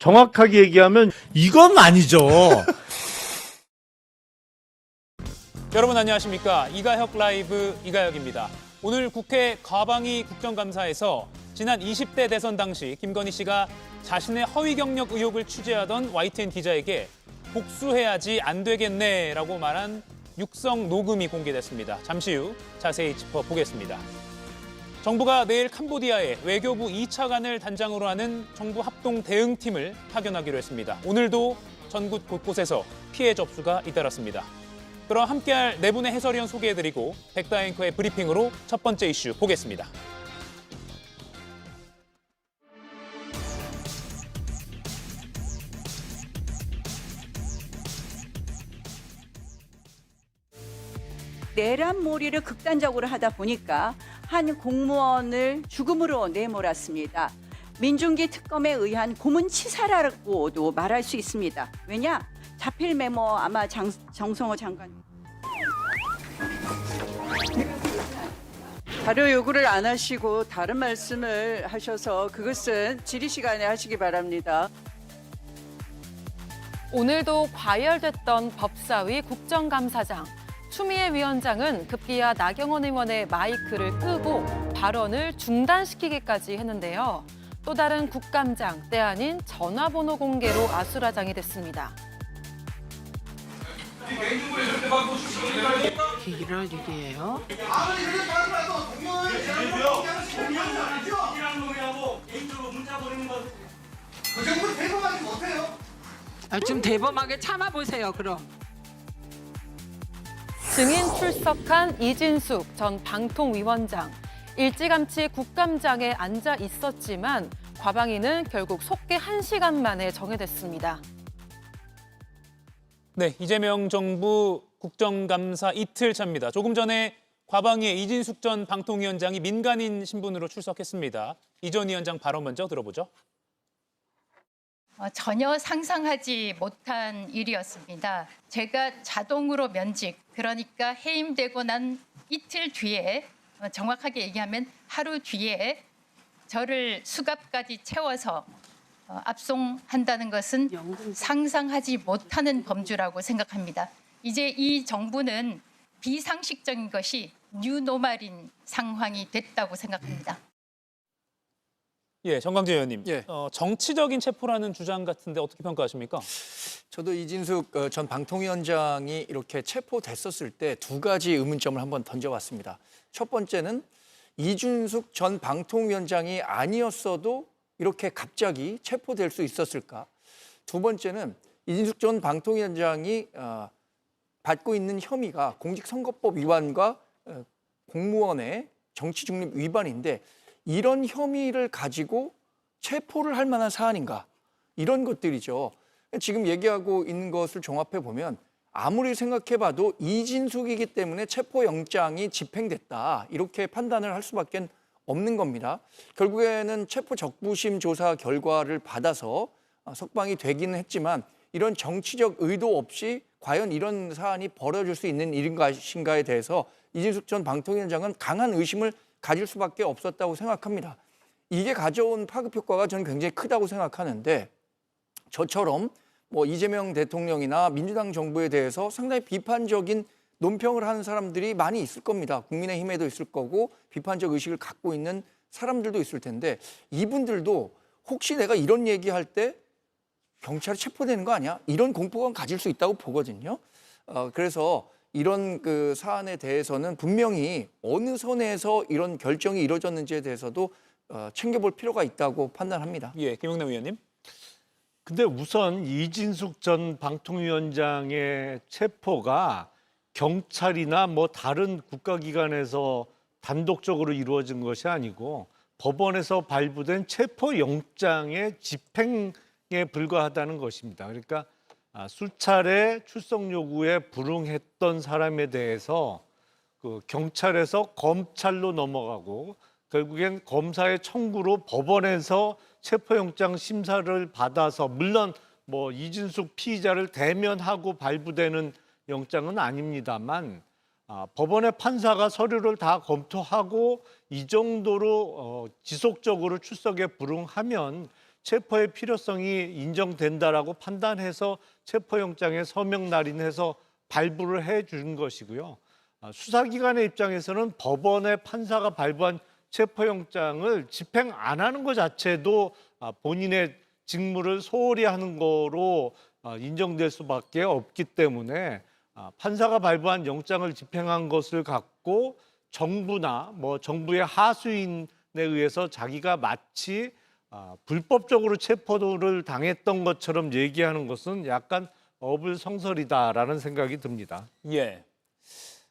정확하게 얘기하면 이건 아니죠. 여러분 안녕하십니까? 이가혁 라이브 이가혁입니다. 오늘 국회 과방위 국정감사에서 지난 20대 대선 당시 김건희 씨가 자신의 허위 경력 의혹을 취재하던 YTN 기자에게 복수해야지 안 되겠네라고 말한 육성 녹음이 공개됐습니다. 잠시 후 자세히 짚어보겠습니다. 정부가 내일 캄보디아에 외교부 2차관을 단장으로 하는 정부 합동 대응팀을 파견하기로 했습니다. 오늘도 전국 곳곳에서 피해 접수가 잇따랐습니다. 그럼 함께할 네 분의 해설위원 소개해드리고 백다 앵커의 브리핑으로 첫 번째 이슈 보겠습니다. 내란몰이를 극단적으로 하다 보니까 한 공무원을 죽음으로 내몰았습니다. 민중기 특검에 의한 고문치사라고도 말할 수 있습니다. 왜냐? 자필 메모 아마 정성호 장관 자료 요구를 안 하시고 다른 말씀을 하셔서 그것은 질의 시간에 하시기 바랍니다. 오늘도 과열됐던 법사위 국정감사장. 추미애 위원장은 급기야 나경원 의원의 마이크를 끄고 발언을 중단시키기까지 했는데요. 또 다른 국감장, 때 아닌 전화번호 공개로 아수라장이 됐습니다. 이럴 일이에요? 좀 대범하게 참아보세요, 그럼. 증인 출석한 이진숙 전 방통위원장. 일찌감치 국감장에 앉아 있었지만 과방위는 결국 속개 1시간 만에 정해됐습니다. 네, 이재명 정부 국정감사 이틀 차입니다. 조금 전에 과방위의 이진숙 전 방통위원장이 민간인 신분으로 출석했습니다. 이 전 위원장 발언 먼저 들어보죠. 전혀 상상하지 못한 일이었습니다. 제가 자동으로 면직, 그러니까 해임되고 난 이틀 뒤에, 정확하게 얘기하면 하루 뒤에 저를 수갑까지 채워서 압송한다는 것은 상상하지 못하는 범주라고 생각합니다. 이제 이 정부는 비상식적인 것이 뉴노멀인 상황이 됐다고 생각합니다. 예, 정광재 의원님. 예. 정치적인 체포라는 주장 같은데 어떻게 평가하십니까? 저도 이진숙 전 방통위원장이 이렇게 체포됐었을 때 두 가지 의문점을 한번 던져봤습니다. 첫 번째는 이준숙 전 방통위원장이 아니었어도 이렇게 갑자기 체포될 수 있었을까? 두 번째는 이진숙 전 방통위원장이 받고 있는 혐의가 공직선거법 위반과 공무원의 정치중립 위반인데 이런 혐의를 가지고 체포를 할 만한 사안인가? 이런 것들이죠. 지금 얘기하고 있는 것을 종합해 보면 아무리 생각해봐도 이진숙이기 때문에 체포영장이 집행됐다. 이렇게 판단을 할 수밖에 없는 겁니다. 결국에는 체포 적부심 조사 결과를 받아서 석방이 되기는 했지만 이런 정치적 의도 없이 과연 이런 사안이 벌어질 수 있는 일인가에 대해서 이진숙 전 방통위원장은 강한 의심을 가질 수밖에 없었다고 생각합니다. 이게 가져온 파급 효과가 저는 굉장히 크다고 생각하는데 저처럼 뭐 이재명 대통령이나 민주당 정부에 대해서 상당히 비판적인 논평을 하는 사람들이 많이 있을 겁니다. 국민의힘에도 있을 거고 비판적 의식을 갖고 있는 사람들도 있을 텐데 이분들도 혹시 내가 이런 얘기할 때 경찰에 체포되는 거 아니야? 이런 공포감 가질 수 있다고 보거든요. 그래서 이런 그 사안에 대해서는 분명히 어느 선에서 이런 결정이 이루어졌는지에 대해서도 챙겨볼 필요가 있다고 판단합니다. 예, 김용남 의원님. 근데 우선 이진숙 전 방통위원장의 체포가 경찰이나 뭐 다른 국가기관에서 단독적으로 이루어진 것이 아니고 법원에서 발부된 체포영장의 집행에 불과하다는 것입니다. 그러니까 수차례 출석 요구에 불응했던 사람에 대해서 그 경찰에서 검찰로 넘어가고 결국엔 검사의 청구로 법원에서 체포영장 심사를 받아서 물론 뭐 이진숙 피의자를 대면하고 발부되는 영장은 아닙니다만 법원의 판사가 서류를 다 검토하고 이 정도로 지속적으로 출석에 불응하면 체포의 필요성이 인정된다라고 판단해서 체포영장에 서명 날인해서 발부를 해준 것이고요. 수사기관의 입장에서는 법원의 판사가 발부한 체포영장을 집행 안 하는 것 자체도 본인의 직무를 소홀히 하는 거로 인정될 수밖에 없기 때문에 판사가 발부한 영장을 집행한 것을 갖고 정부나 뭐 정부의 하수인에 의해서 자기가 마치 불법적으로 체포를 당했던 것처럼 얘기하는 것은 약간 어불성설이다라는 생각이 듭니다. 예.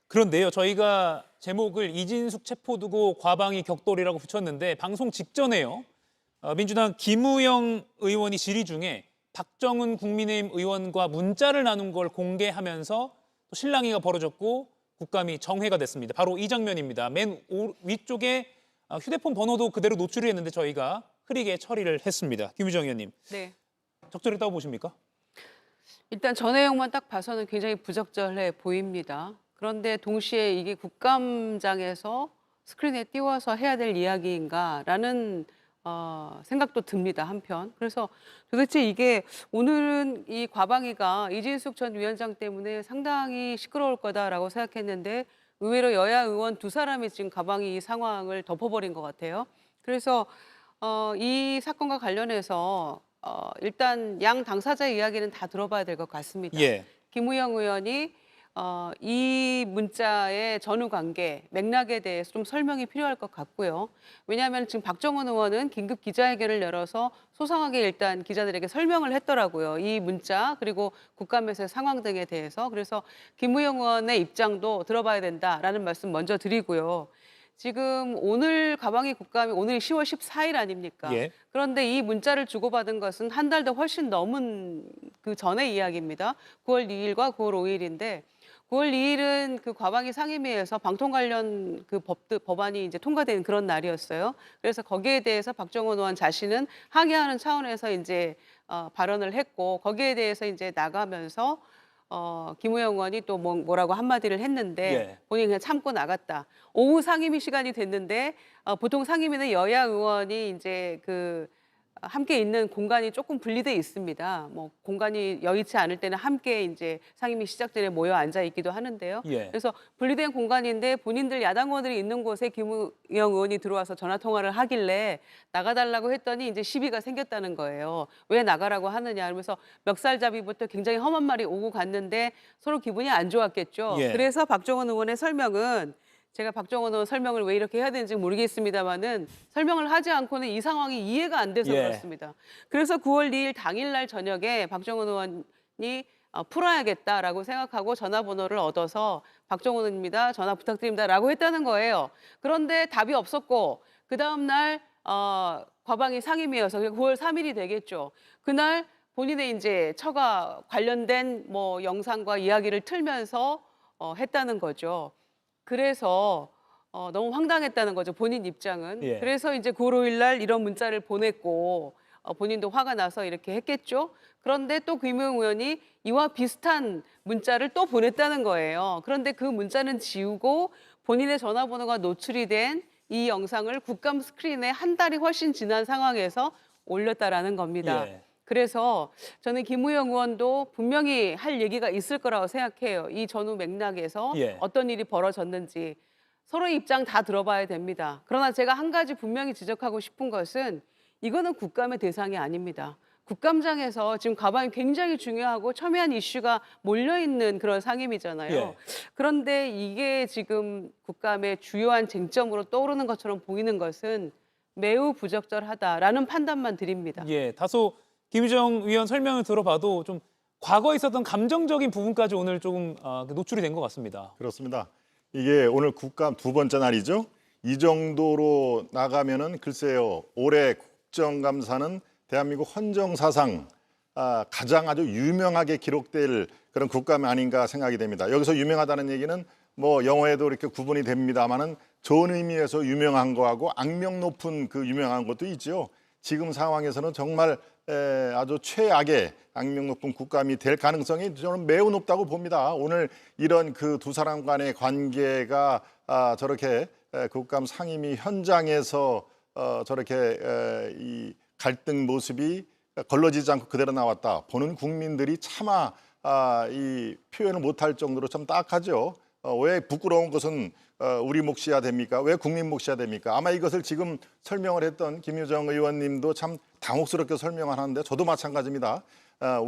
그런데요, 저희가 제목을 이진숙 체포 두고 과방위 격돌이라고 붙였는데 방송 직전에요. 민주당 김우영 의원이 질의 중에 박정훈 국민의힘 의원과 문자를 나눈 걸 공개하면서 또 실랑이가 벌어졌고 국감이 정회가 됐습니다. 바로 이 장면입니다. 맨 위쪽에 휴대폰 번호도 그대로 노출이 했는데 저희가 흐리게 처리를 했습니다. 김유정 의원님, 네. 적절했다고 보십니까? 일단 전 내용만 딱 봐서는 굉장히 부적절해 보입니다. 그런데 동시에 이게 국감장에서 스크린에 띄워서 해야 될 이야기인가라는 생각도 듭니다, 한편. 그래서 도대체 이게 오늘은 이 과방위가 이진숙 전 위원장 때문에 상당히 시끄러울 거다라고 생각했는데 의외로 여야 의원 두 사람이 지금 과방위 상황을 덮어버린 것 같아요. 그래서 이 사건과 관련해서 일단 양 당사자 이야기는 다 들어봐야 될 것 같습니다. 예. 김우영 의원이 이 문자의 전후 관계, 맥락에 대해서 좀 설명이 필요할 것 같고요. 왜냐하면 지금 박정훈 의원은 긴급 기자회견을 열어서 소상하게 일단 기자들에게 설명을 했더라고요. 이 문자 그리고 국감에서의 상황 등에 대해서. 그래서 김우영 의원의 입장도 들어봐야 된다라는 말씀 먼저 드리고요. 지금 오늘 과방위 국감이 오늘이 10월 14일 아닙니까? 예. 그런데 이 문자를 주고받은 것은 한 달도 훨씬 넘은 그 전의 이야기입니다. 9월 2일과 9월 5일인데 9월 2일은 그 과방위 상임위에서 방통 관련 그 법안이 이제 통과된 그런 날이었어요. 그래서 거기에 대해서 박정훈 의원 자신은 항의하는 차원에서 이제 발언을 했고 거기에 대해서 이제 나가면서 김우영 의원이 또 뭐라고 한마디를 했는데 예. 본인이 그냥 참고 나갔다. 오후 상임위 시간이 됐는데 보통 상임위는 여야 의원이 이제 그 함께 있는 공간이 조금 분리돼 있습니다. 뭐 공간이 여의치 않을 때는 함께 이제 상임위 시작 전에 모여 앉아 있기도 하는데요. 예. 그래서 분리된 공간인데 본인들 야당 의원들이 있는 곳에 김우영 의원이 들어와서 전화 통화를 하길래 나가달라고 했더니 이제 시비가 생겼다는 거예요. 왜 나가라고 하느냐. 그러면서 멱살잡이부터 굉장히 험한 말이 오고 갔는데 서로 기분이 안 좋았겠죠. 예. 그래서 박정훈 의원의 설명은 제가 박정훈 의원 설명을 왜 이렇게 해야 되는지 모르겠습니다만은 설명을 하지 않고는 이 상황이 이해가 안 돼서 예. 그렇습니다. 그래서 9월 2일 당일날 저녁에 박정훈 의원이 풀어야겠다라고 생각하고 전화번호를 얻어서 박정훈 의원입니다. 전화 부탁드립니다라고 했다는 거예요. 그런데 답이 없었고 그 다음 날 과방위 상임위여서 9월 3일이 되겠죠. 그날 본인의 이제 처가 관련된 뭐 영상과 이야기를 틀면서 했다는 거죠. 그래서 너무 황당했다는 거죠. 본인 입장은. 예. 그래서 이제 9월 5일 날 이런 문자를 보냈고 본인도 화가 나서 이렇게 했겠죠. 그런데 또 김우영 의원이 이와 비슷한 문자를 또 보냈다는 거예요. 그런데 그 문자는 지우고 본인의 전화번호가 노출이 된 이 영상을 국감 스크린에 한 달이 훨씬 지난 상황에서 올렸다라는 겁니다. 예. 그래서 저는 김우영 의원도 분명히 할 얘기가 있을 거라고 생각해요. 이 전후 맥락에서 예. 어떤 일이 벌어졌는지 서로의 입장 다 들어봐야 됩니다. 그러나 제가 한 가지 분명히 지적하고 싶은 것은 이거는 국감의 대상이 아닙니다. 국감장에서 지금 과방위 굉장히 중요하고 첨예한 이슈가 몰려있는 그런 상임이잖아요. 예. 그런데 이게 지금 국감의 주요한 쟁점으로 떠오르는 것처럼 보이는 것은 매우 부적절하다라는 판단만 드립니다. 예, 다소 김유정 의원 설명을 들어봐도 좀 과거에 있었던 감정적인 부분까지 오늘 조금 노출이 된 것 같습니다. 그렇습니다. 이게 오늘 국감 두 번째 날이죠. 이 정도로 나가면은 글쎄요. 올해 국정감사는 대한민국 헌정사상 가장 아주 유명하게 기록될 그런 국감이 아닌가 생각이 됩니다. 여기서 유명하다는 얘기는 뭐 영어에도 이렇게 구분이 됩니다만은 좋은 의미에서 유명한 거하고 악명 높은 그 유명한 것도 있죠. 지금 상황에서는 정말 아주 최악의 악명 높은 국감이 될 가능성이 저는 매우 높다고 봅니다. 오늘 이런 그 두 사람 간의 관계가 저렇게 국감 상임위 현장에서 저렇게 이 갈등 모습이 걸러지지 않고 그대로 나왔다. 보는 국민들이 차마 이 표현을 못할 정도로 좀 딱하죠. 왜 부끄러운 것은 우리 몫이야 됩니까? 왜 국민 몫이야 됩니까? 아마 이것을 지금 설명을 했던 김유정 의원님도 참 당혹스럽게 설명을 하는데 저도 마찬가지입니다.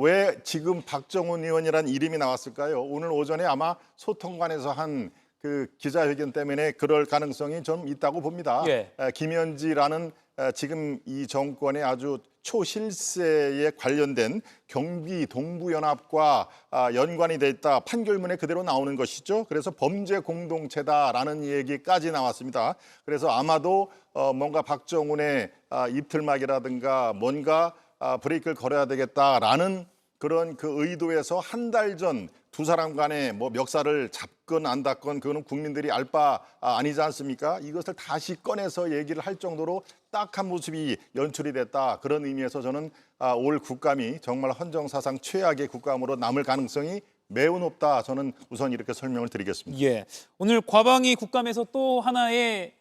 왜 지금 박정훈 의원이라는 이름이 나왔을까요? 오늘 오전에 아마 소통관에서 한 그 기자회견 때문에 그럴 가능성이 좀 있다고 봅니다. 예. 김현지라는 지금 이 정권의 아주 초실세에 관련된 경비 동부연합과 연관이 돼 있다. 판결문에 그대로 나오는 것이죠. 그래서 범죄 공동체다라는 얘기까지 나왔습니다. 그래서 아마도 뭔가 박정훈의 입틀막이라든가 뭔가 브레이크를 걸어야 되겠다라는 그런 그 의도에서 한 달 전 두 사람 간에 뭐 멱살을 잡건 안 닿건 그거는 국민들이 알 바 아니지 않습니까? 이것을 다시 꺼내서 얘기를 할 정도로 딱한 모습이 연출이 됐다. 그런 의미에서 저는 올 국감이 정말 헌정사상 최악의 국감으로 남을 가능성이 매우 높다. 저는 우선 이렇게 설명을 드리겠습니다. 예, 오늘 과방위 국감에서 또 하나의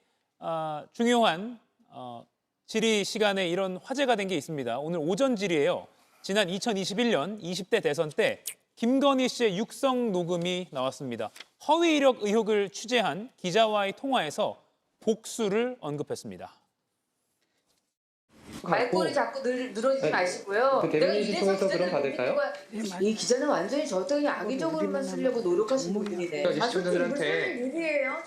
중요한 질의 시간에 이런 화제가 된 게 있습니다. 오늘 오전 질의예요. 지난 2021년 20대 대선 때 김건희 씨의 육성 녹음이 나왔습니다. 허위 이력 의혹을 취재한 기자와의 통화에서 복수를 언급했습니다. 말꼬리 자꾸 늘어지지 마시고요. 내가 이래서 그럼 받을까요? 이 기자는 완전히 저 어떻게 악의적으로만 쓰려고 노력하시는 분들이네. 시청자들한테 일이에요.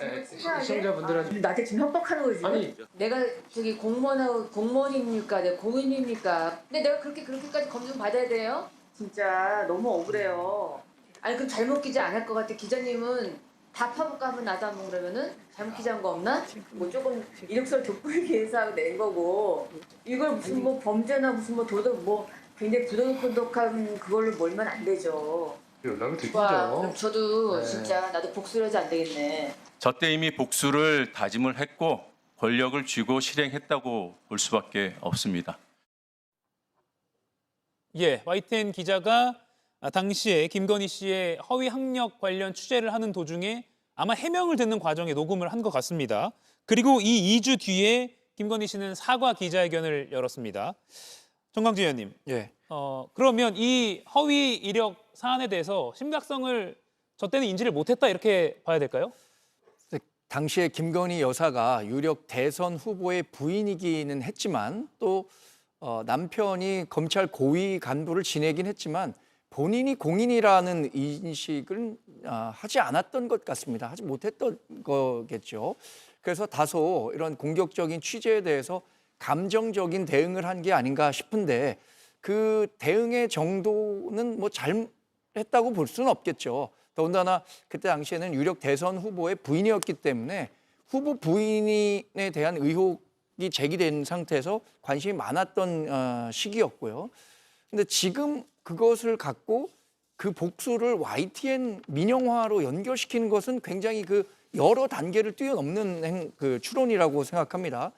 시청자분들한테 나한테 지금 협박하는 거지. 아니 내가 저기 공무원입니까? 내가 공인입니까? 근데 내가 그렇게까지 검증 받아야 돼요? 진짜 너무 억울해요. 아니 그럼 잘못 기자 안 할 것 같아. 기자님은 다 파볼까 하면 나도 한번 그러면은 잘못 기자한 거 없나? 뭐 조금 이력서를 돋보이기 위해서 낸 거고 이걸 무슨 뭐 범죄나 무슨 뭐 도덕 뭐 굉장히 부도덕한 그걸로 몰면 안 되죠. 연락을 드리죠. 그럼 저도 진짜 나도 복수를 하지 안 되겠네. 저 때 이미 복수를 다짐을 했고 권력을 쥐고 실행했다고 볼 수밖에 없습니다. 예, YTN 기자가 당시에 김건희 씨의 허위 학력 관련 취재를 하는 도중에 아마 해명을 듣는 과정에 녹음을 한 것 같습니다. 그리고 이 2주 뒤에 김건희 씨는 사과 기자회견을 열었습니다. 정광진 의원님, 예. 그러면 이 허위 이력 사안에 대해서 심각성을 저 때는 인지를 못했다 이렇게 봐야 될까요? 당시에 김건희 여사가 유력 대선 후보의 부인이기는 했지만 또 남편이 검찰 고위 간부를 지내긴 했지만 본인이 공인이라는 인식은 하지 않았던 것 같습니다. 하지 못했던 거겠죠. 그래서 다소 이런 공격적인 취재에 대해서 감정적인 대응을 한 게 아닌가 싶은데 그 대응의 정도는 뭐 잘했다고 볼 수는 없겠죠. 더군다나 그때 당시에는 유력 대선 후보의 부인이었기 때문에 후보 부인에 대한 의혹이 제기된 상태에서 관심이 많았던 시기였고요. 근데 지금 그것을 갖고 그 복수를 YTN 민영화로 연결시키는 것은 굉장히 그 여러 단계를 뛰어넘는 그 추론이라고 생각합니다.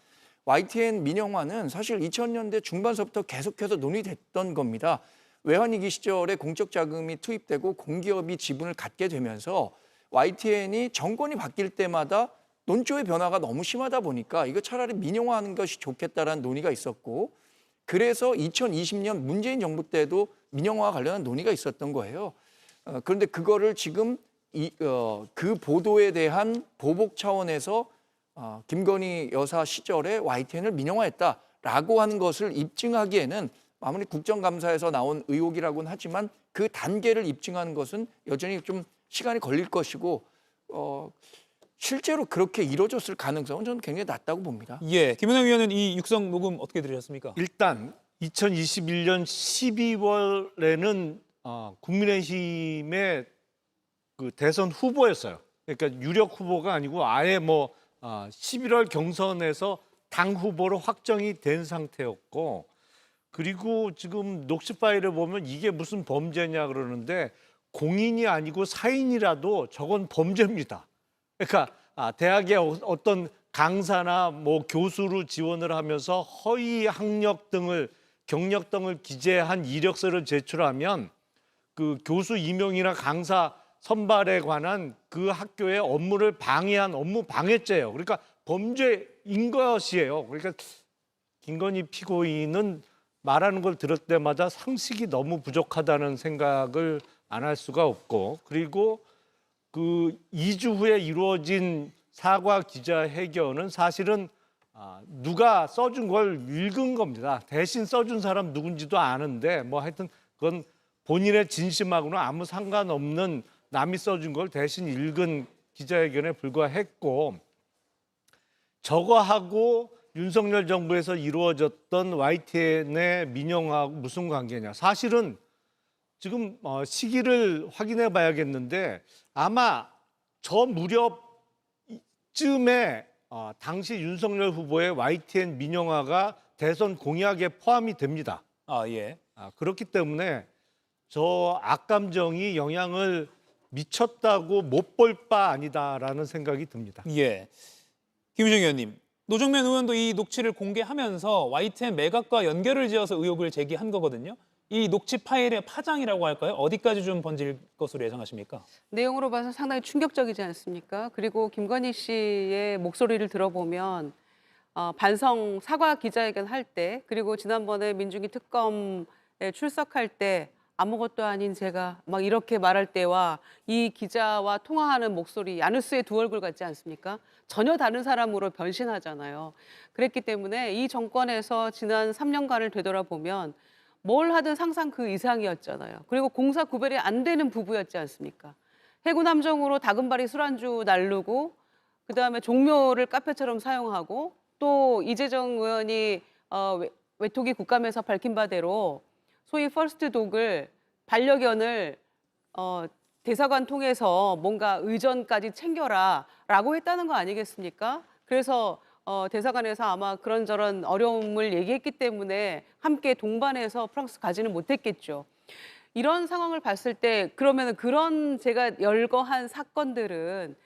YTN 민영화는 사실 2000년대 중반서부터 계속해서 논의됐던 겁니다. 외환위기 시절에 공적 자금이 투입되고 공기업이 지분을 갖게 되면서 YTN이 정권이 바뀔 때마다 논조의 변화가 너무 심하다 보니까 이거 차라리 민영화하는 것이 좋겠다라는 논의가 있었고 그래서 2020년 문재인 정부 때도 민영화와 관련한 논의가 있었던 거예요. 그런데 그거를 지금 그 보도에 대한 보복 차원에서 김건희 여사 시절에 YTN을 민영화했다라고 하는 것을 입증하기에는 아무리 국정감사에서 나온 의혹이라고는 하지만 그 단계를 입증하는 것은 여전히 좀 시간이 걸릴 것이고 실제로 그렇게 이루어졌을 가능성은 저는 굉장히 낮다고 봅니다. 예, 김은영 의원은 이 육성 녹음 어떻게 들으셨습니까? 일단 2021년 12월에는 국민의힘의 그 대선 후보였어요. 그러니까 유력 후보가 아니고 아예 11월 경선에서 당 후보로 확정이 된 상태였고 그리고 지금 녹취 파일을 보면 이게 무슨 범죄냐 그러는데 공인이 아니고 사인이라도 저건 범죄입니다. 그러니까 대학의 어떤 강사나 교수로 지원을 하면서 허위 학력 등을 경력 등을 기재한 이력서를 제출하면 그 교수 임용이나 강사 선발에 관한 그 학교의 업무를 방해한 업무 방해죄예요. 그러니까 범죄인 것이에요. 그러니까 김건희 피고인은 말하는 걸 들을 때마다 상식이 너무 부족하다는 생각을 안 할 수가 없고, 그리고 그 2주 후에 이루어진 사과 기자회견은 사실은 누가 써준 걸 읽은 겁니다. 대신 써준 사람 누군지도 아는데 뭐 하여튼 그건 본인의 진심하고는 아무 상관없는 남이 써준 걸 대신 읽은 기자회견에 불과했고, 저거하고 윤석열 정부에서 이루어졌던 YTN의 민영화하고 무슨 관계냐. 사실은 지금 시기를 확인해 봐야겠는데 아마 저 무렵쯤에 당시 윤석열 후보의 YTN 민영화가 대선 공약에 포함이 됩니다. 예. 그렇기 때문에 저 악감정이 영향을 미쳤다고 못 볼 바 아니다라는 생각이 듭니다. 예. 김유정 의원님, 노정면 의원도 이 녹취를 공개하면서 YTN 매각과 연결을 지어서 의혹을 제기한 거거든요. 이 녹취 파일의 파장이라고 할까요? 어디까지 좀 번질 것으로 예상하십니까? 내용으로 봐서 상당히 충격적이지 않습니까? 그리고 김건희 씨의 목소리를 들어보면 반성 사과 기자회견 할 때, 그리고 지난번에 민중기 특검에 출석할 때 아무것도 아닌 제가 막 이렇게 말할 때와 이 기자와 통화하는 목소리, 야누스의 두 얼굴 같지 않습니까? 전혀 다른 사람으로 변신하잖아요. 그랬기 때문에 이 정권에서 지난 3년간을 되돌아보면 뭘 하든 항상 그 이상이었잖아요. 그리고 공사 구별이 안 되는 부부였지 않습니까? 해군 함정으로 다금바리 술안주 날르고, 그다음에 종묘를 카페처럼 사용하고, 또 이재정 의원이 외토기 국감에서 밝힌 바대로 소위 퍼스트 독을, 반려견을 대사관 통해서 뭔가 의전까지 챙겨라라고 했다는 거 아니겠습니까? 그래서 대사관에서 아마 그런저런 어려움을 얘기했기 때문에 함께 동반해서 프랑스 가지는 못했겠죠. 이런 상황을 봤을 때 그러면 그런 제가 열거한 사건들은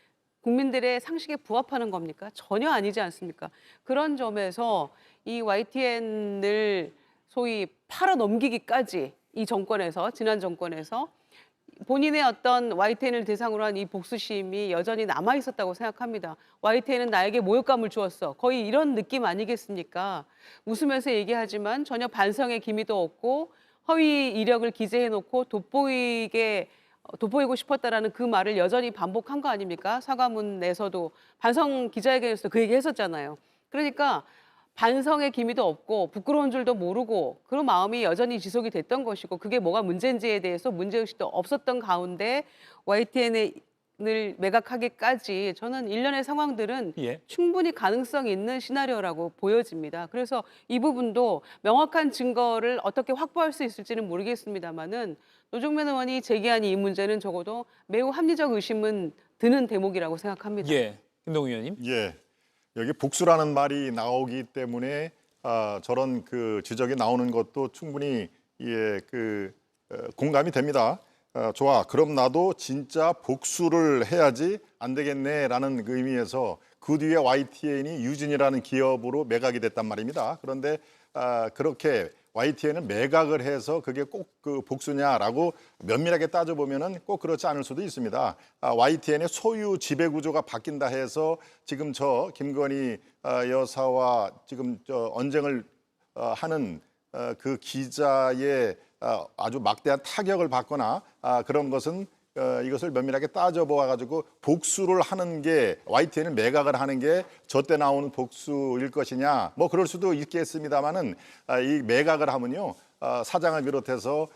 국민들의 상식에 부합하는 겁니까? 전혀 아니지 않습니까? 그런 점에서 이 YTN을 소위 팔아넘기기까지 이 정권에서, 지난 정권에서 본인의 어떤 YTN을 대상으로 한 이 복수심이 여전히 남아 있었다고 생각합니다. YTN은 나에게 모욕감을 주었어. 거의 이런 느낌 아니겠습니까? 웃으면서 얘기하지만 전혀 반성의 기미도 없고 허위 이력을 기재해놓고 돋보이고 싶었다라는 그 말을 여전히 반복한 거 아닙니까? 사과문에서도 반성 기자회견에서도 그 얘기 했었잖아요. 그러니까 반성의 기미도 없고 부끄러운 줄도 모르고 그런 마음이 여전히 지속이 됐던 것이고, 그게 뭐가 문제인지에 대해서 문제의식도 없었던 가운데 YTN을 매각하기까지 저는 일련의 상황들은 충분히 가능성 있는 시나리오라고 보여집니다. 그래서 이 부분도 명확한 증거를 어떻게 확보할 수 있을지는 모르겠습니다만은 노정면 의원이 제기한 이 문제는 적어도 매우 합리적 의심은 드는 대목이라고 생각합니다. 예. 김동훈 의원님. 예. 여기 복수라는 말이 나오기 때문에 저런 그 지적이 나오는 것도 충분히 공감이 됩니다. 좋아, 그럼 나도 진짜 복수를 해야지 안 되겠네라는 의미에서 그 뒤에 YTN이 유진이라는 기업으로 매각이 됐단 말입니다. 그런데 그렇게 YTN은 매각을 해서 그게 꼭 그 복수냐라고 면밀하게 따져보면은 꼭 그렇지 않을 수도 있습니다. YTN의 소유 지배 구조가 바뀐다 해서 지금 저 김건희 여사와 지금 언쟁을 하는 그 기자의 아주 막대한 타격을 받거나 그런 것은 이것을 면밀하게 따져보아가지고 복수를 하는 게, YTN을 매각을 하는 게 저 때 나오는 복수일 것이냐, 뭐 그럴 수도 있겠습니다만은 이 매각을 하면요, 사장을 비롯해서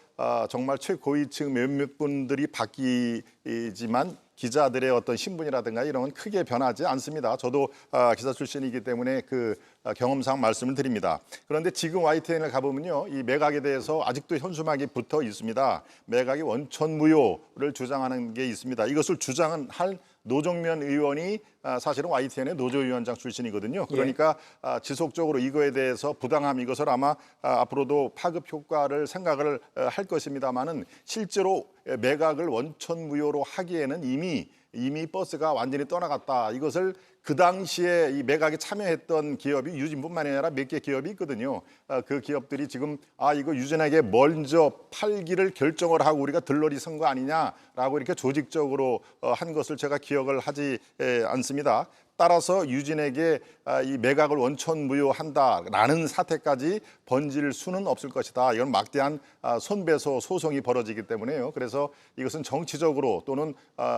정말 최고위층 몇몇 분들이 바뀌지만 기자들의 어떤 신분이라든가 이런 건 크게 변하지 않습니다. 저도 기자 출신이기 때문에 그 경험상 말씀을 드립니다. 그런데 지금 YTN을 가보면요, 이 매각에 대해서 아직도 현수막이 붙어 있습니다. 매각이 원천무효를 주장하는 게 있습니다. 이것을 주장할 노정면 의원이 사실은 YTN의 노조위원장 출신이거든요. 그러니까 지속적으로 이거에 대해서 부당함, 이것을 아마 앞으로도 파급 효과를 생각을 할 것입니다만은 실제로 매각을 원천무효로 하기에는 이미 버스가 완전히 떠나갔다. 이것을 그 당시에 이 매각에 참여했던 기업이 유진뿐만 아니라 몇 개 기업이 있거든요. 그 기업들이 지금 이거 유진에게 먼저 팔기를 결정을 하고 우리가 들러리 선 거 아니냐라고 이렇게 조직적으로 한 것을 제가 기억을 하지 않습니다. 따라서 유진에게 이 매각을 원천무효한다라는 사태까지 번질 수는 없을 것이다. 이건 막대한 손배소 소송이 벌어지기 때문에요. 그래서 이것은 정치적으로 또는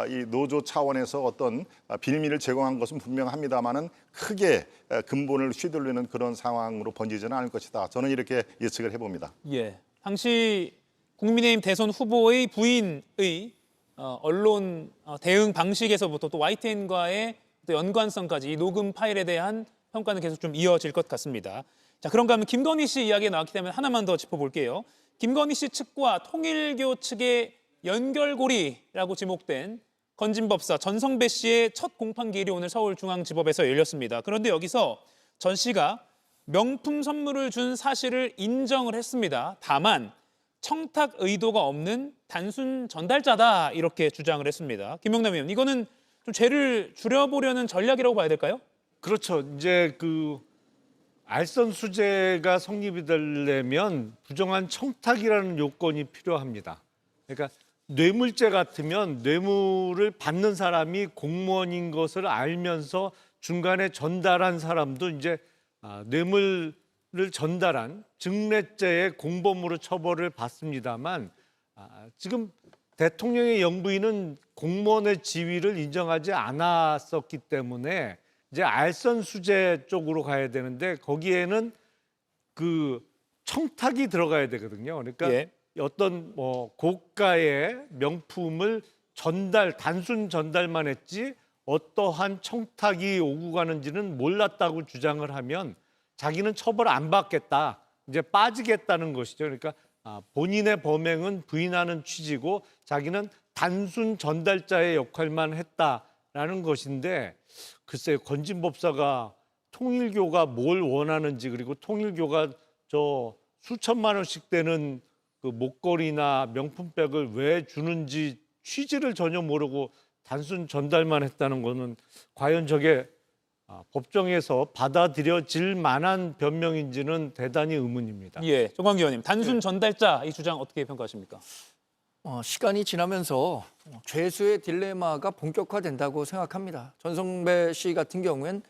이 노조 차원에서 어떤 빌미를 제공한 것은 분명합니다만은 크게 근본을 휘둘리는 그런 상황으로 번지지는 않을 것이다. 저는 이렇게 예측을 해봅니다. 예, 당시 국민의힘 대선 후보의 부인의 언론 대응 방식에서부터 또 YTN과의 또 연관성까지 이 녹음 파일에 대한 평가는 계속 좀 이어질 것 같습니다. 자, 그런가 하면 김건희 씨 이야기가 나왔기 때문에 하나만 더 짚어볼게요. 김건희 씨 측과 통일교 측의 연결고리라고 지목된 건진법사 전성배 씨의 첫 공판기일이 오늘 서울중앙지법에서 열렸습니다. 그런데 여기서 전 씨가 명품 선물을 준 사실을 인정을 했습니다. 다만 청탁 의도가 없는 단순 전달자다 이렇게 주장을 했습니다. 김영남 의원, 이거는 좀 죄를 줄여보려는 전략이라고 봐야 될까요? 그렇죠. 이제 그 알선수재가 성립이 되려면 부정한 청탁이라는 요건이 필요합니다. 그러니까 뇌물죄 같으면 뇌물을 받는 사람이 공무원인 것을 알면서 중간에 전달한 사람도 이제 뇌물을 전달한 증례죄의 공범으로 처벌을 받습니다만 지금 대통령의 영부인은 공무원의 지위를 인정하지 않았었기 때문에 이제 알선수재 쪽으로 가야 되는데 거기에는 그 청탁이 들어가야 되거든요. 그러니까 예. 어떤 뭐 고가의 명품을 단순 전달만 했지 어떠한 청탁이 오고 가는지는 몰랐다고 주장을 하면 자기는 처벌 안 받겠다, 이제 빠지겠다는 것이죠. 그러니까 본인의 범행은 부인하는 취지고 자기는 단순 전달자의 역할만 했다라는 것인데 글쎄요, 건진법사가 통일교가 뭘 원하는지 그리고 통일교가 저 수천만 원씩 되는 그 목걸이나 명품백을 왜 주는지 취지를 전혀 모르고 단순 전달만 했다는 거는 과연 저게 법정에서 받아들여질 만한 변명인지는 대단히 의문입니다. 예, 정광기 의원님, 단순 전달자 이 주장 어떻게 평가하십니까? 시간이 지나면서 죄수의 딜레마가 본격화된다고 생각합니다. 전성배 씨 같은 경우엔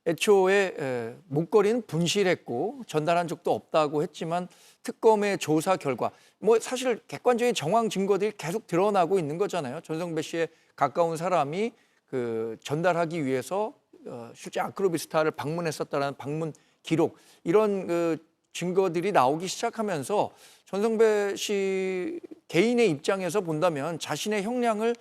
애초에 목걸이는 분실했고 전달한 적도 없다고 했지만 특검의 조사 결과 뭐 사실 객관적인 정황 증거들이 계속 드러나고 있는 거잖아요. 전성배 씨에 가까운 사람이 그 전달하기 위해서 실제 아크로비스타를 방문했었다는 방문 기록 이런 그 증거들이 나오기 시작하면서 전성배 씨 개인의 입장에서 본다면 자신의 형량을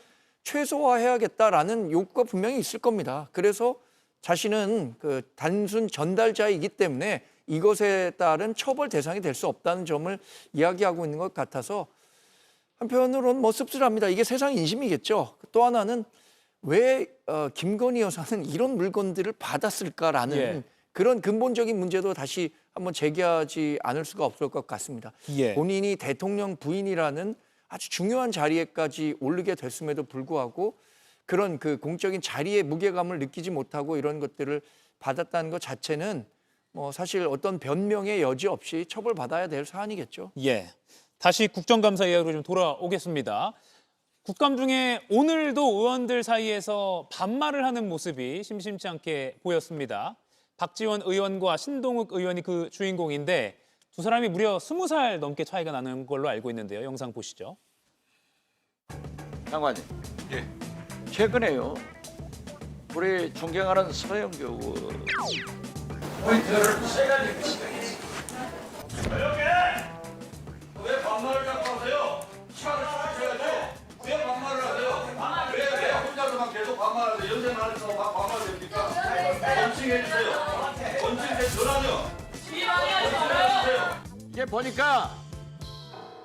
최소화해야겠다라는 욕구가 분명히 있을 겁니다. 그래서 자신은 그 단순 전달자이기 때문에 이것에 따른 처벌 대상이 될 수 없다는 점을 이야기하고 있는 것 같아서 한편으로는 뭐 씁쓸합니다. 이게 세상 인심이겠죠. 또 하나는 왜 김건희 여사는 이런 물건들을 받았을까라는 예. 그런 근본적인 문제도 다시 한번 제기하지 않을 수가 없을 것 같습니다. 예. 본인이 대통령 부인이라는 아주 중요한 자리에까지 오르게 됐음에도 불구하고 그런 그 공적인 자리의 무게감을 느끼지 못하고 이런 것들을 받았다는 것 자체는 뭐 사실 어떤 변명의 여지 없이 처벌받아야 될 사안이겠죠. 예, 다시 국정감사 이야기로 좀 돌아오겠습니다. 국감 중에 오늘도 의원들 사이에서 반말을 하는 모습이 심심치 않게 보였습니다. 박지원 의원과 신동욱 의원이 그 주인공인데 두 사람이 무려 20살 넘게 차이가 나는 걸로 알고 있는데요. 영상 보시죠. 장관님, 예. 최근에요. 우리 존경하는 서영교 포인트를 세 가지 지적했습니다. 조용히 해! 왜 반말을 자꾸 하세요? 시간을 주셔야죠. 왜 반말을 하세요? 왜 혼자서만 계속 반말하세요? 연생 안에서 막 반말을 됩니까? 원칙해 주세요. 원칙해 전하죠. 이게 보니까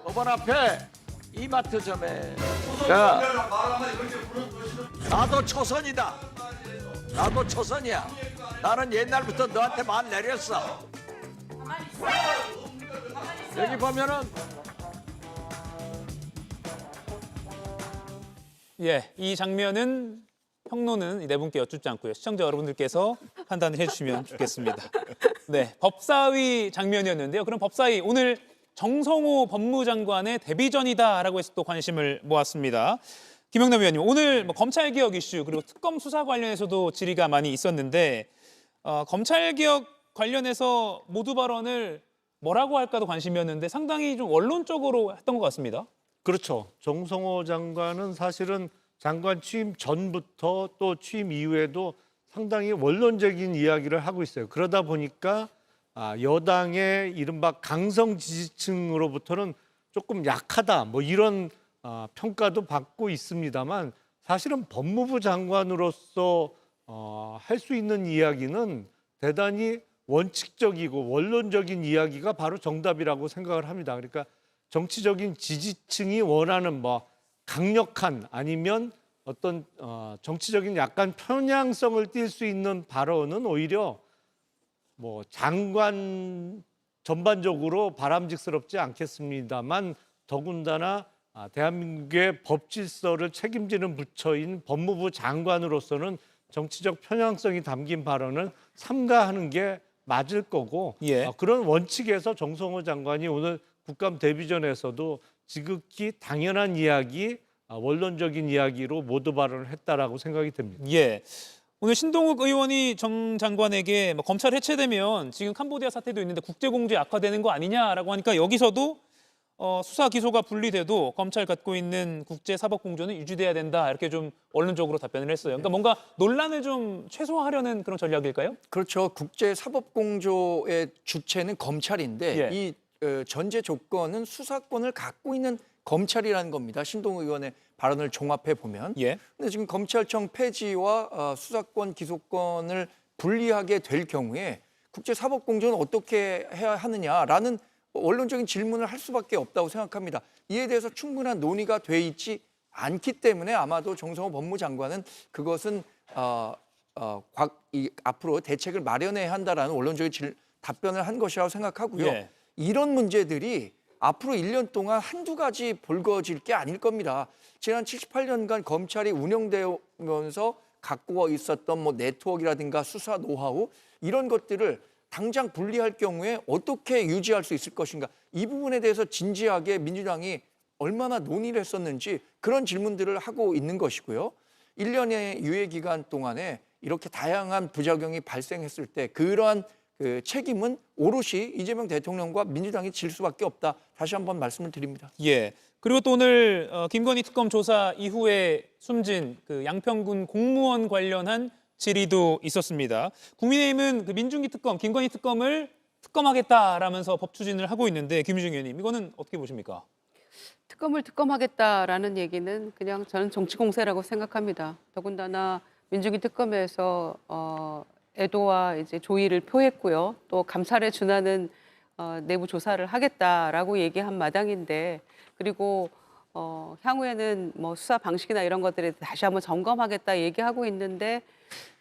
법원 앞에 이마트점에 나도 초선이다. 나도 초선이야. 나는 옛날부터 너한테 말 내렸어. 여기 보면은 예, 이 장면은 평론은 네 분께 여쭙지 않고요. 시청자 여러분들께서 판단을 해주시면 좋겠습니다. 네, 법사위 장면이었는데요. 그럼 법사위 오늘 정성호 법무장관의 데뷔전이다라고 해서 또 관심을 모았습니다. 김영남 위원님, 오늘 뭐 검찰 개혁 이슈 그리고 특검 수사 관련해서도 질의가 많이 있었는데 검찰 개혁 관련해서 모두 발언을 뭐라고 할까도 관심이었는데 상당히 좀 원론적으로 했던 것 같습니다. 그렇죠. 정성호 장관은 사실은 장관 취임 전부터 또 취임 이후에도 상당히 원론적인 이야기를 하고 있어요. 그러다 보니까 여당의 이른바 강성 지지층으로부터는 조금 약하다 뭐 이런 평가도 받고 있습니다만 사실은 법무부 장관으로서 할 수 있는 이야기는 대단히 원칙적이고 원론적인 이야기가 바로 정답이라고 생각을 합니다. 그러니까 정치적인 지지층이 원하는 뭐 강력한 아니면 어떤 정치적인 약간 편향성을 띌 수 있는 발언은 오히려 뭐 장관 전반적으로 바람직스럽지 않겠습니다만 더군다나 대한민국의 법 질서를 책임지는 부처인 법무부 장관으로서는 정치적 편향성이 담긴 발언을 삼가하는 게 맞을 거고 그런 원칙에서 정성호 장관이 오늘 국감 데뷔전에서도 지극히 당연한 이야기, 원론적인 이야기로 모두 발언을 했다라고 생각이 됩니다. 예. 오늘 신동욱 의원이 정 장관에게 뭐 검찰 해체되면 지금 캄보디아 사태도 있는데 국제공조에 악화되는 거 아니냐라고 하니까 여기서도 수사 기소가 분리돼도 검찰 갖고 있는 국제사법공조는 유지돼야 된다 이렇게 좀 원론적으로 답변을 했어요. 그러니까 뭔가 논란을 좀 최소화하려는 그런 전략일까요? 그렇죠. 국제사법공조의 주체는 검찰인데 이 전제 조건은 수사권을 갖고 있는 검찰이라는 겁니다. 신동욱 의원의 발언을 종합해 보면. 근데 지금 검찰청 폐지와 수사권, 기소권을 분리하게 될 경우에 국제사법공조는 어떻게 해야 하느냐라는 원론적인 질문을 할 수밖에 없다고 생각합니다. 이에 대해서 충분한 논의가 돼 있지 않기 때문에 아마도 정성호 법무장관은 그것은 앞으로 대책을 마련해야 한다라는 원론적인 답변을 한 것이라고 생각하고요. 이런 문제들이 앞으로 1년 동안 한두 가지 불거질 게 아닐 겁니다. 지난 78년간 검찰이 운영되면서 갖고 있었던 뭐 네트워크라든가 수사 노하우 이런 것들을 당장 분리할 경우에 어떻게 유지할 수 있을 것인가. 이 부분에 대해서 진지하게 민주당이 얼마나 논의를 했었는지 그런 질문들을 하고 있는 것이고요. 1년의 유예 기간 동안에 이렇게 다양한 부작용이 발생했을 때 그러한 그 책임은 오롯이 이재명 대통령과 민주당이 질 수밖에 없다. 다시 한번 말씀을 드립니다. 그리고 또 오늘 김건희 특검 조사 이후에 숨진 그 양평군 공무원 관련한 질의도 있었습니다. 국민의힘은 그 민중기 특검, 김건희 특검을 특검하겠다라면서 법 추진을 하고 있는데 김유중 의원님 이거는 어떻게 보십니까? 특검을 특검하겠다라는 얘기는 그냥 저는 정치 공세라고 생각합니다. 더군다나 민중기 특검에서 애도와 이제 조의를 표했고요. 또 감찰에 준하는 내부 조사를 하겠다라고 얘기한 마당인데 그리고 향후에는 뭐 수사 방식이나 이런 것들에 다시 한번 점검하겠다 얘기하고 있는데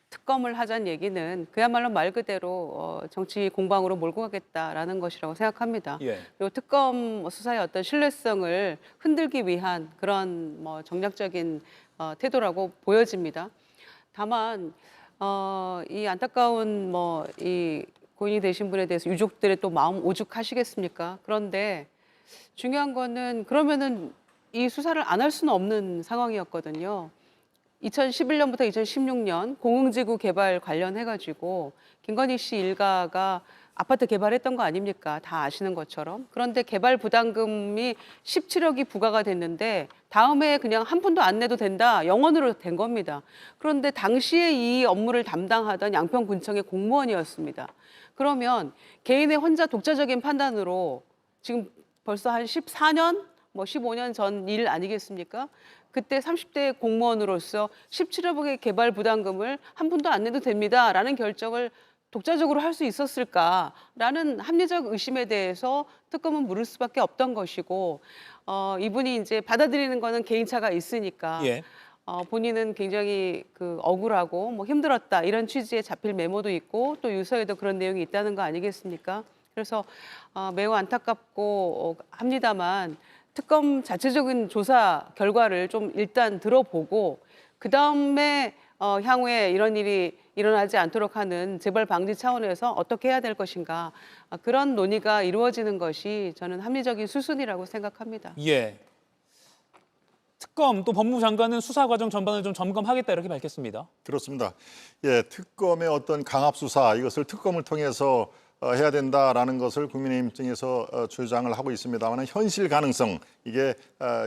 특검을 하자는 얘기는 그야말로 말 그대로 정치 공방으로 몰고 가겠다라는 것이라고 생각합니다. 그리고 특검 수사의 어떤 신뢰성을 흔들기 위한 그런 뭐 정략적인 태도라고 보여집니다. 다만 이 안타까운 뭐 이 고인이 되신 분에 대해서 유족들의 또 마음 오죽하시겠습니까? 그런데 중요한 거는 그러면은 이 수사를 안 할 수는 없는 상황이었거든요. 2011년부터 2016년 공흥지구 개발 관련해가지고 김건희 씨 일가가 아파트 개발했던 거 아닙니까? 다 아시는 것처럼. 그런데 개발 부담금이 17억이 부과가 됐는데 다음에 그냥 한 푼도 안 내도 된다. 영원으로 된 겁니다. 그런데 당시에 이 업무를 담당하던 양평군청의 공무원이었습니다. 그러면 개인의 혼자 독자적인 판단으로 지금 벌써 한 14년, 뭐 15년 전 일 아니겠습니까? 그때 30대 공무원으로서 17억의 개발 부담금을 한 푼도 안 내도 됩니다라는 결정을 독자적으로 할 수 있었을까라는 합리적 의심에 대해서 특검은 물을 수밖에 없던 것이고 이분이 이제 받아들이는 거는 개인차가 있으니까 본인은 굉장히 그 억울하고 뭐 힘들었다 이런 취지의 자필 메모도 있고 또 유서에도 그런 내용이 있다는 거 아니겠습니까? 그래서 매우 안타깝고 합니다만 특검 자체적인 조사 결과를 좀 일단 들어보고 그다음에 향후에 이런 일이 일어나지 않도록 하는 재발 방지 차원에서 어떻게 해야 될 것인가 그런 논의가 이루어지는 것이 저는 합리적인 수순이라고 생각합니다. 특검 또 법무부 장관은 수사 과정 전반을 좀 점검하겠다 이렇게 밝혔습니다. 그렇습니다. 예, 특검의 어떤 강압 수사 이것을 특검을 통해서 해야 된다라는 것을 국민의힘 입장에서 주장을 하고 있습니다만 현실 가능성 이게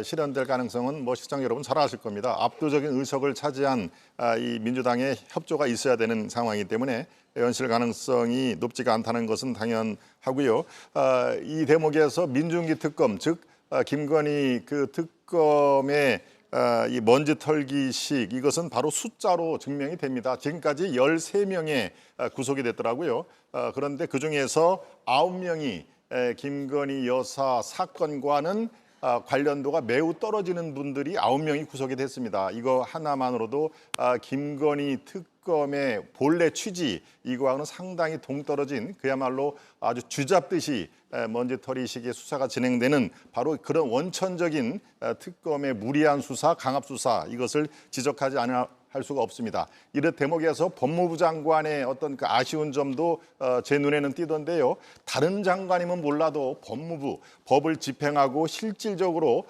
실현될 가능성은 뭐 시청 여러분 잘 아실 겁니다. 압도적인 의석을 차지한 이 민주당의 협조가 있어야 되는 상황이기 때문에 현실 가능성이 높지가 않다는 것은 당연하고요. 이 대목에서 민중기 특검 즉 김건희 그 특검의 이 먼지 털기식 이것은 바로 숫자로 증명이 됩니다. 지금까지 13명의 구속이 됐더라고요. 그런데 그중에서 9명이 김건희 여사 사건과는 관련도가 매우 떨어지는 분들이 9명이 구속이 됐습니다. 이거 하나만으로도 김건희 특검의 본래 취지 이거하고는 상당히 동떨어진 그야말로 아주 쥐잡듯이 먼지털이식의 수사가 진행되는 바로 그런 원천적인 특검의 무리한 수사, 강압 수사 이것을 지적하지 않을 수가 없습니다. 이런 대목에서 법무부 장관의 어떤 그 아쉬운 점도 제 눈에는 띄던데요. 다른 장관이면 몰라도 법무부, 법을 집행하고 실질적으로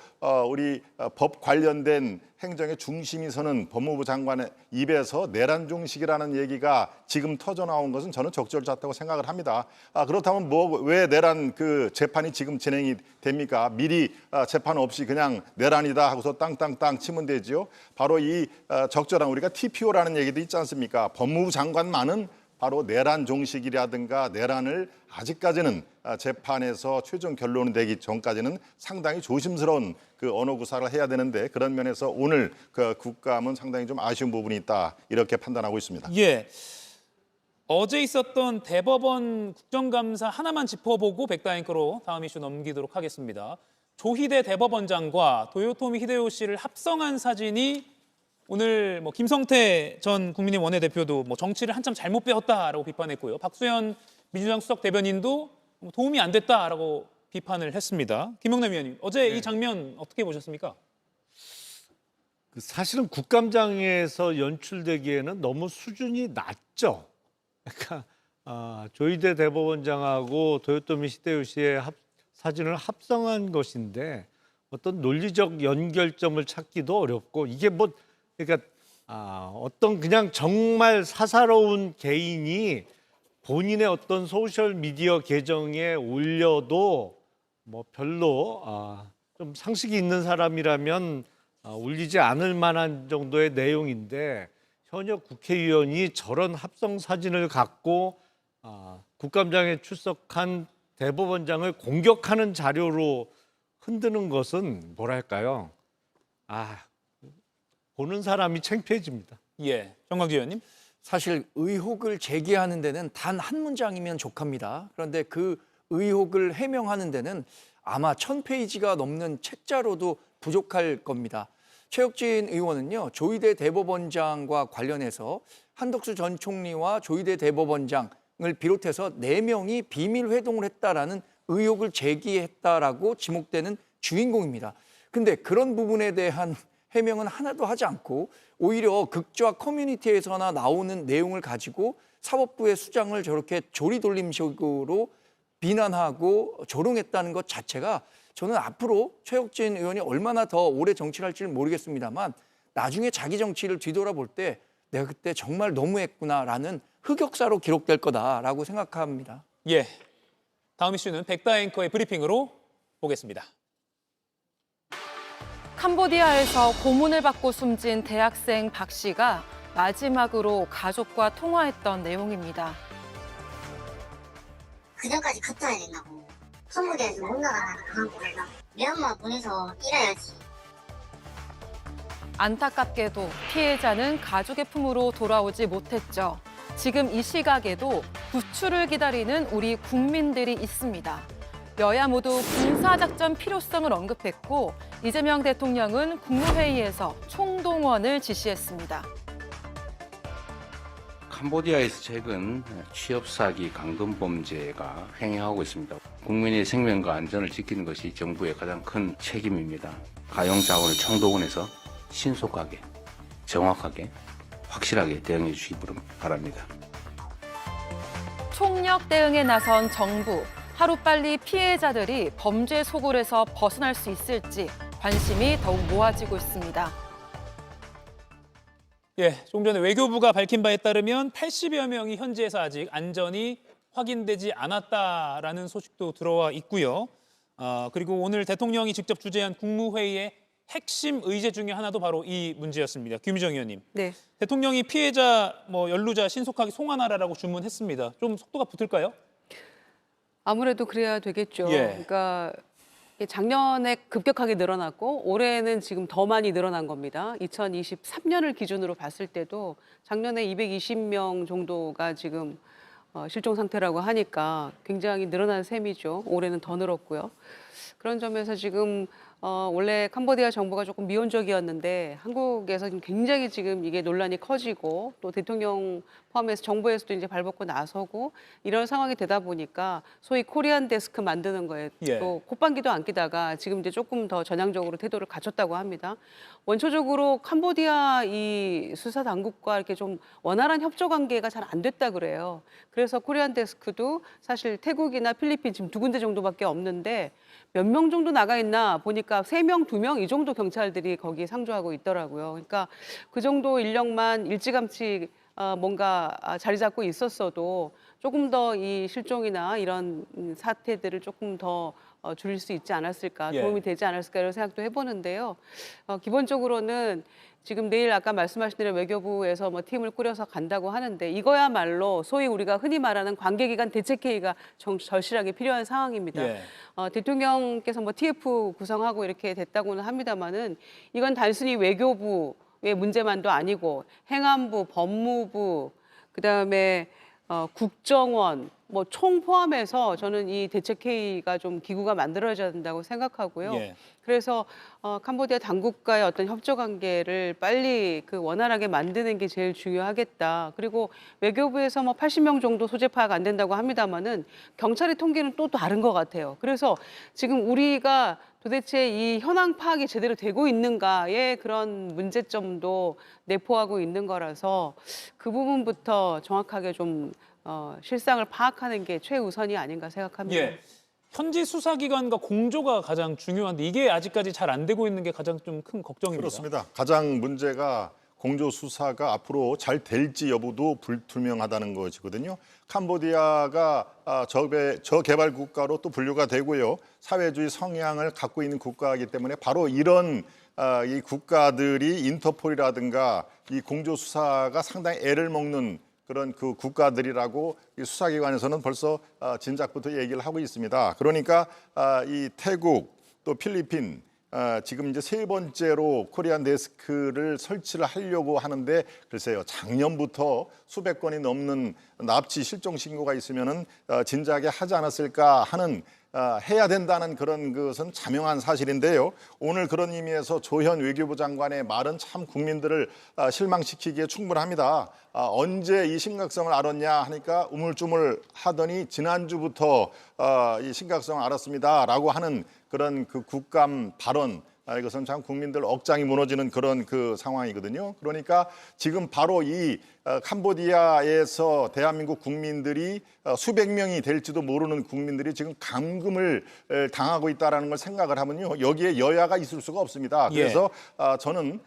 우리 법 관련된 행정의 중심이 서는 법무부 장관의 입에서 내란종식이라는 얘기가 지금 터져 나온 것은 저는 적절찮다고 생각을 합니다. 그렇다면 왜 내란 그 재판이 지금 진행이 됩니까? 미리 재판 없이 그냥 내란이다 하고서 땅땅땅 치면 되지요. 바로 이 적절한 우리가 TPO라는 얘기도 있지 않습니까? 법무부 장관만은 바로 내란 종식이라든가 내란을 아직까지는 재판에서 최종 결론이 되기 전까지는 상당히 조심스러운 그 언어 구사를 해야 되는데 그런 면에서 오늘 그 국감은 상당히 좀 아쉬운 부분이 있다 이렇게 판단하고 있습니다. 예. 어제 있었던 대법원 국정감사 하나만 짚어보고 백다앵커로 다음 이슈 넘기도록 하겠습니다. 조희대 대법원장과 도요토미 히데요시를 합성한 사진이 오늘 뭐 김성태 전 국민의힘 원내대표도 뭐 정치를 한참 잘못 배웠다라고 비판했고요. 박수현 민주당 수석 대변인도 도움이 안 됐다라고 비판을 했습니다. 김영남 위원님, 어제 이 장면 어떻게 보셨습니까? 사실은 국감장에서 연출되기에는 너무 수준이 낮죠. 그러니까 조희대 대법원장하고 도요토미 히데요시의 사진을 합성한 것인데 어떤 논리적 연결점을 찾기도 어렵고 이게 뭐 그러니까 어떤 그냥 정말 사사로운 개인이 본인의 어떤 소셜 미디어 계정에 올려도 뭐 별로 좀 상식이 있는 사람이라면 올리지 않을 만한 정도의 내용인데 현역 국회의원이 저런 합성 사진을 갖고 국감장에 출석한 대법원장을 공격하는 자료로 흔드는 것은 뭐랄까요? 보는 사람이 창피해집니다. 예, 정광지 의원님. 사실 의혹을 제기하는 데는 단 한 문장이면 족합니다. 그런데 그 의혹을 해명하는 데는 아마 1000페이지가 넘는 책자로도 부족할 겁니다. 최혁진 의원은요, 조희대 대법원장과 관련해서 한덕수 전 총리와 조희대 대법원장을 비롯해서 4명이 비밀 회동을 했다라는 의혹을 제기했다라고 지목되는 주인공입니다. 근데 그런 부분에 대한 해명은 하나도 하지 않고 오히려 극좌 커뮤니티에서나 나오는 내용을 가지고 사법부의 수장을 저렇게 조리돌림식으로 비난하고 조롱했다는 것 자체가 저는 앞으로 최혁진 의원이 얼마나 더 오래 정치를 할지는 모르겠습니다만 나중에 자기 정치를 뒤돌아볼 때 내가 그때 정말 너무했구나라는 흑역사로 기록될 거다라고 생각합니다. 예, 다음 이슈는 백다앵커의 브리핑으로 보겠습니다. 캄보디아에서 고문을 받고 숨진 대학생 박 씨가 마지막으로 가족과 통화했던 내용입니다. 그전까지 갔다 와야 된다고. 캄보디아에서 못 나가다가 한국에서 미얀마 보내서 일해야지. 안타깝게도 피해자는 가족의 품으로 돌아오지 못했죠. 지금 이 시각에도 구출을 기다리는 우리 국민들이 있습니다. 여야 모두 군사작전 필요성을 언급했고 이재명 대통령은 국무회의에서 총동원을 지시했습니다. 캄보디아에서 최근 취업사기, 강금범죄가 횡행하고 있습니다. 국민의 생명과 안전을 지키는 것이 정부의 가장 큰 책임입니다. 가용자원을 총동원해서 신속하게, 정확하게, 확실하게 대응해 주시기 바랍니다. 총력 대응에 나선 정부. 하루빨리 피해자들이 범죄 소굴에서 벗어날 수 있을지 관심이 더욱 모아지고 있습니다. 예, 조금 전에 외교부가 밝힌 바에 따르면 80여 명이 현지에서 아직 안전이 확인되지 않았다라는 소식도 들어와 있고요. 그리고 오늘 대통령이 직접 주재한 국무회의의 핵심 의제 중에 하나도 바로 이 문제였습니다. 김유정 의원님. 네. 대통령이 피해자, 연루자 신속하게 송환하라라고 주문했습니다. 좀 속도가 붙을까요? 아무래도 그래야 되겠죠. 예. 그러니까 작년에 급격하게 늘어났고 올해는 지금 더 많이 늘어난 겁니다. 2023년을 기준으로 봤을 때도 작년에 220명 정도가 지금 실종 상태라고 하니까 굉장히 늘어난 셈이죠. 올해는 더 늘었고요. 그런 점에서 지금 원래 캄보디아 정부가 조금 미온적이었는데 한국에서 굉장히 지금 이게 논란이 커지고 또 대통령 포함해서 정부에서도 이제 발벗고 나서고 이런 상황이 되다 보니까 소위 코리안 데스크 만드는 거에 또 콧방귀도 안 끼다가 지금 이제 조금 더 전향적으로 태도를 갖췄다고 합니다. 원초적으로 캄보디아 이 수사 당국과 이렇게 좀 원활한 협조 관계가 잘 안 됐다 그래요. 그래서 코리안 데스크도 사실 태국이나 필리핀 지금 2군데 정도밖에 없는데 몇 명 정도 나가 있나 보니까 3명, 2명 이 정도 경찰들이 거기에 상주하고 있더라고요. 그러니까 그 정도 인력만 일찌감치 뭔가 자리 잡고 있었어도 조금 더 이 실종이나 이런 사태들을 조금 더 줄일 수 있지 않았을까, 도움이 되지 않았을까 이런 생각도 해보는데요. 기본적으로는 지금 내일 아까 말씀하신 대로 외교부에서 팀을 꾸려서 간다고 하는데 이거야말로 소위 우리가 흔히 말하는 관계기관 대책회의가 절실하게 필요한 상황입니다. 대통령께서 TF 구성하고 이렇게 됐다고는 합니다만은 이건 단순히 외교부의 문제만도 아니고 행안부, 법무부, 그다음에 국정원 총 포함해서 저는 이 대책회의가 좀 기구가 만들어져야 된다고 생각하고요. 그래서 캄보디아 당국과의 어떤 협조 관계를 빨리 원활하게 만드는 게 제일 중요하겠다. 그리고 외교부에서 80명 정도 소재 파악 안 된다고 합니다만은 경찰의 통계는 또 다른 것 같아요. 그래서 지금 우리가 도대체 이 현황 파악이 제대로 되고 있는가의 그런 문제점도 내포하고 있는 거라서 그 부분부터 정확하게 좀 실상을 파악하는 게 최우선이 아닌가 생각합니다. 현지 수사기관과 공조가 가장 중요한데 이게 아직까지 잘 안 되고 있는 게 가장 좀 큰 걱정입니다. 그렇습니다. 가장 문제가 공조 수사가 앞으로 잘 될지 여부도 불투명하다는 것이거든요. 캄보디아가 저개발 국가로 또 분류가 되고요. 사회주의 성향을 갖고 있는 국가이기 때문에 바로 이런 이 국가들이 인터폴이라든가 이 공조 수사가 상당히 애를 먹는 그런 그 국가들이라고 이 수사기관에서는 벌써 진작부터 얘기를 하고 있습니다. 그러니까 이 태국 또 필리핀 지금 이제 3번째로 코리안 데스크를 설치를 하려고 하는데 글쎄요 작년부터 수백 건이 넘는 납치 실종 신고가 있으면은 진작에 하지 않았을까 하는 해야 된다는 그런 것은 자명한 사실인데요. 오늘 그런 의미에서 조현 외교부 장관의 말은 참 국민들을 실망시키기에 충분합니다. 언제 이 심각성을 알았냐 하니까 우물쭈물 하더니 지난주부터 이 심각성을 알았습니다라고 하는 그런 그 국감 발언, 이것은 참 국민들 억장이 무너지는 그런 그 상황이거든요. 그러니까 지금 바로 이 캄보디아에서 대한민국 국민들이 수백 명이 될지도 모르는 국민들이 지금 감금을 당하고 있다는 걸 생각을 하면요. 여기에 여야가 있을 수가 없습니다. 그래서 저는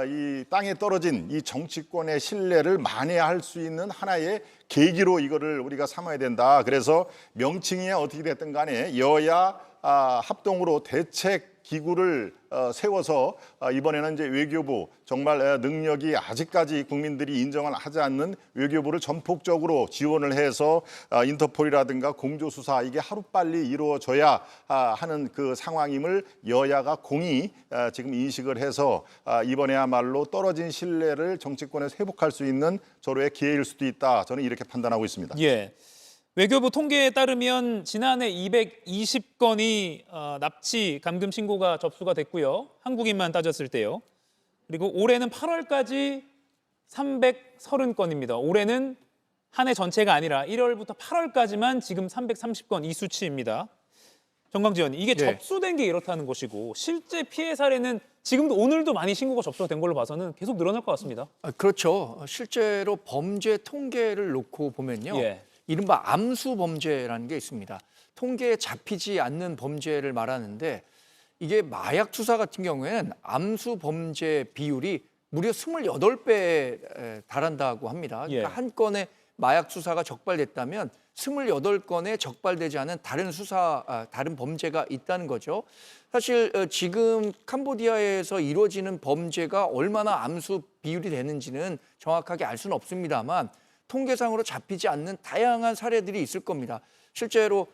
이 땅에 떨어진 이 정치권의 신뢰를 만회할 수 있는 하나의 계기로 이거를 우리가 삼아야 된다. 그래서 명칭이 어떻게 됐든 간에 여야 합동으로 대책 기구를 세워서 이번에는 이제 외교부 정말 능력이 아직까지 국민들이 인정을 하지 않는 외교부를 전폭적으로 지원을 해서 인터폴이라든가 공조수사 이게 하루빨리 이루어져야 하는 그 상황임을 여야가 공히 지금 인식을 해서 이번에야말로 떨어진 신뢰를 정치권에서 회복할 수 있는 서로의 기회일 수도 있다. 저는 이렇게 판단하고 있습니다. 외교부 통계에 따르면 지난해 220건이 납치 감금 신고가 접수가 됐고요. 한국인만 따졌을 때요. 그리고 올해는 8월까지 330건입니다. 올해는 한 해 전체가 아니라 1월부터 8월까지만 지금 330건 이 수치입니다. 정광재 의원님, 이게 접수된 게 이렇다는 것이고 실제 피해 사례는 지금도 오늘도 많이 신고가 접수가 된 걸로 봐서는 계속 늘어날 것 같습니다. 그렇죠. 실제로 범죄 통계를 놓고 보면요. 이른바 암수 범죄라는 게 있습니다. 통계에 잡히지 않는 범죄를 말하는데 이게 마약 수사 같은 경우에는 암수 범죄 비율이 무려 28배에 달한다고 합니다. 그러니까 예. 한 건의 마약 수사가 적발됐다면 28건의 적발되지 않은 다른 범죄가 있다는 거죠. 사실 지금 캄보디아에서 이루어지는 범죄가 얼마나 암수 비율이 되는지는 정확하게 알 수는 없습니다만 통계상으로 잡히지 않는 다양한 사례들이 있을 겁니다. 실제로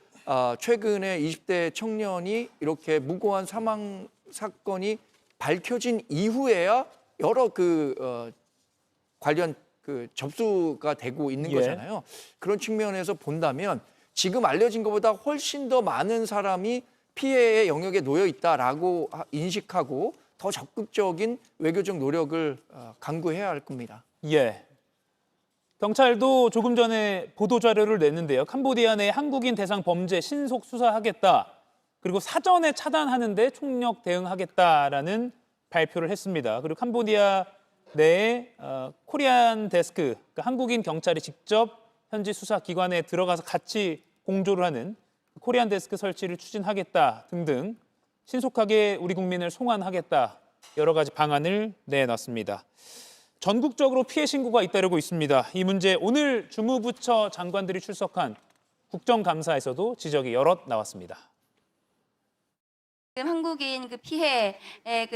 최근에 20대 청년이 이렇게 무고한 사망 사건이 밝혀진 이후에야 여러 관련 접수가 되고 있는 예. 거잖아요. 그런 측면에서 본다면 지금 알려진 것보다 훨씬 더 많은 사람이 피해의 영역에 놓여 있다라고 인식하고 더 적극적인 외교적 노력을 강구해야 할 겁니다. 예. 경찰도 조금 전에 보도 자료를 냈는데요. 캄보디아 내 한국인 대상 범죄 신속 수사하겠다. 그리고 사전에 차단하는데 총력 대응하겠다라는 발표를 했습니다. 그리고 캄보디아 내에 코리안 데스크, 그러니까 한국인 경찰이 직접 현지 수사기관에 들어가서 같이 공조를 하는 코리안 데스크 설치를 추진하겠다 등등 신속하게 우리 국민을 송환하겠다 여러 가지 방안을 내놨습니다. 전국적으로 피해 신고가 잇따르고 있습니다. 이 문제 오늘 주무부처 장관들이 출석한 국정감사에서도 지적이 여럿 나왔습니다. 한국인 피해의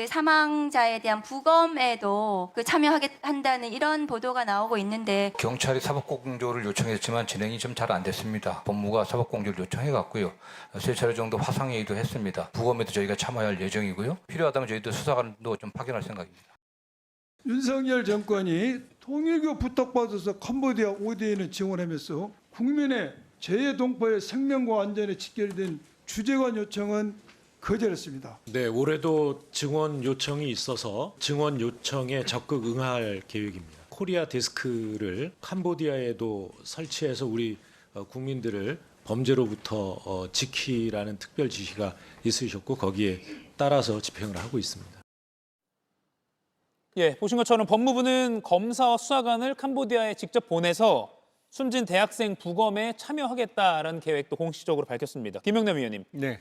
사망자에 대한 부검에도 참여한다는 이런 보도가 나오고 있는데 경찰이 사법공조를 요청했지만 진행이 좀 잘 안 됐습니다. 법무가 사법공조를 요청해갔고요. 3차례 정도 화상회의도 했습니다. 부검에도 저희가 참여할 예정이고요. 필요하다면 저희도 수사관도 좀 파견할 생각입니다. 윤석열 정권이 통일교 부탁받아서 캄보디아 ODA에 지원하면서 국민의 재해동포의 생명과 안전에 직결된 주재관 요청은 거절했습니다. 네, 올해도 증원 요청이 있어서 증원 요청에 적극 응할 계획입니다. 코리아 데스크를 캄보디아에도 설치해서 우리 국민들을 범죄로부터 지키라는 특별 지시가 있으셨고 거기에 따라서 집행을 하고 있습니다. 예, 보신 것처럼 법무부는 검사와 수사관을 캄보디아에 직접 보내서 숨진 대학생 부검에 참여하겠다라는 계획도 공식적으로 밝혔습니다. 김영남 위원님. 네.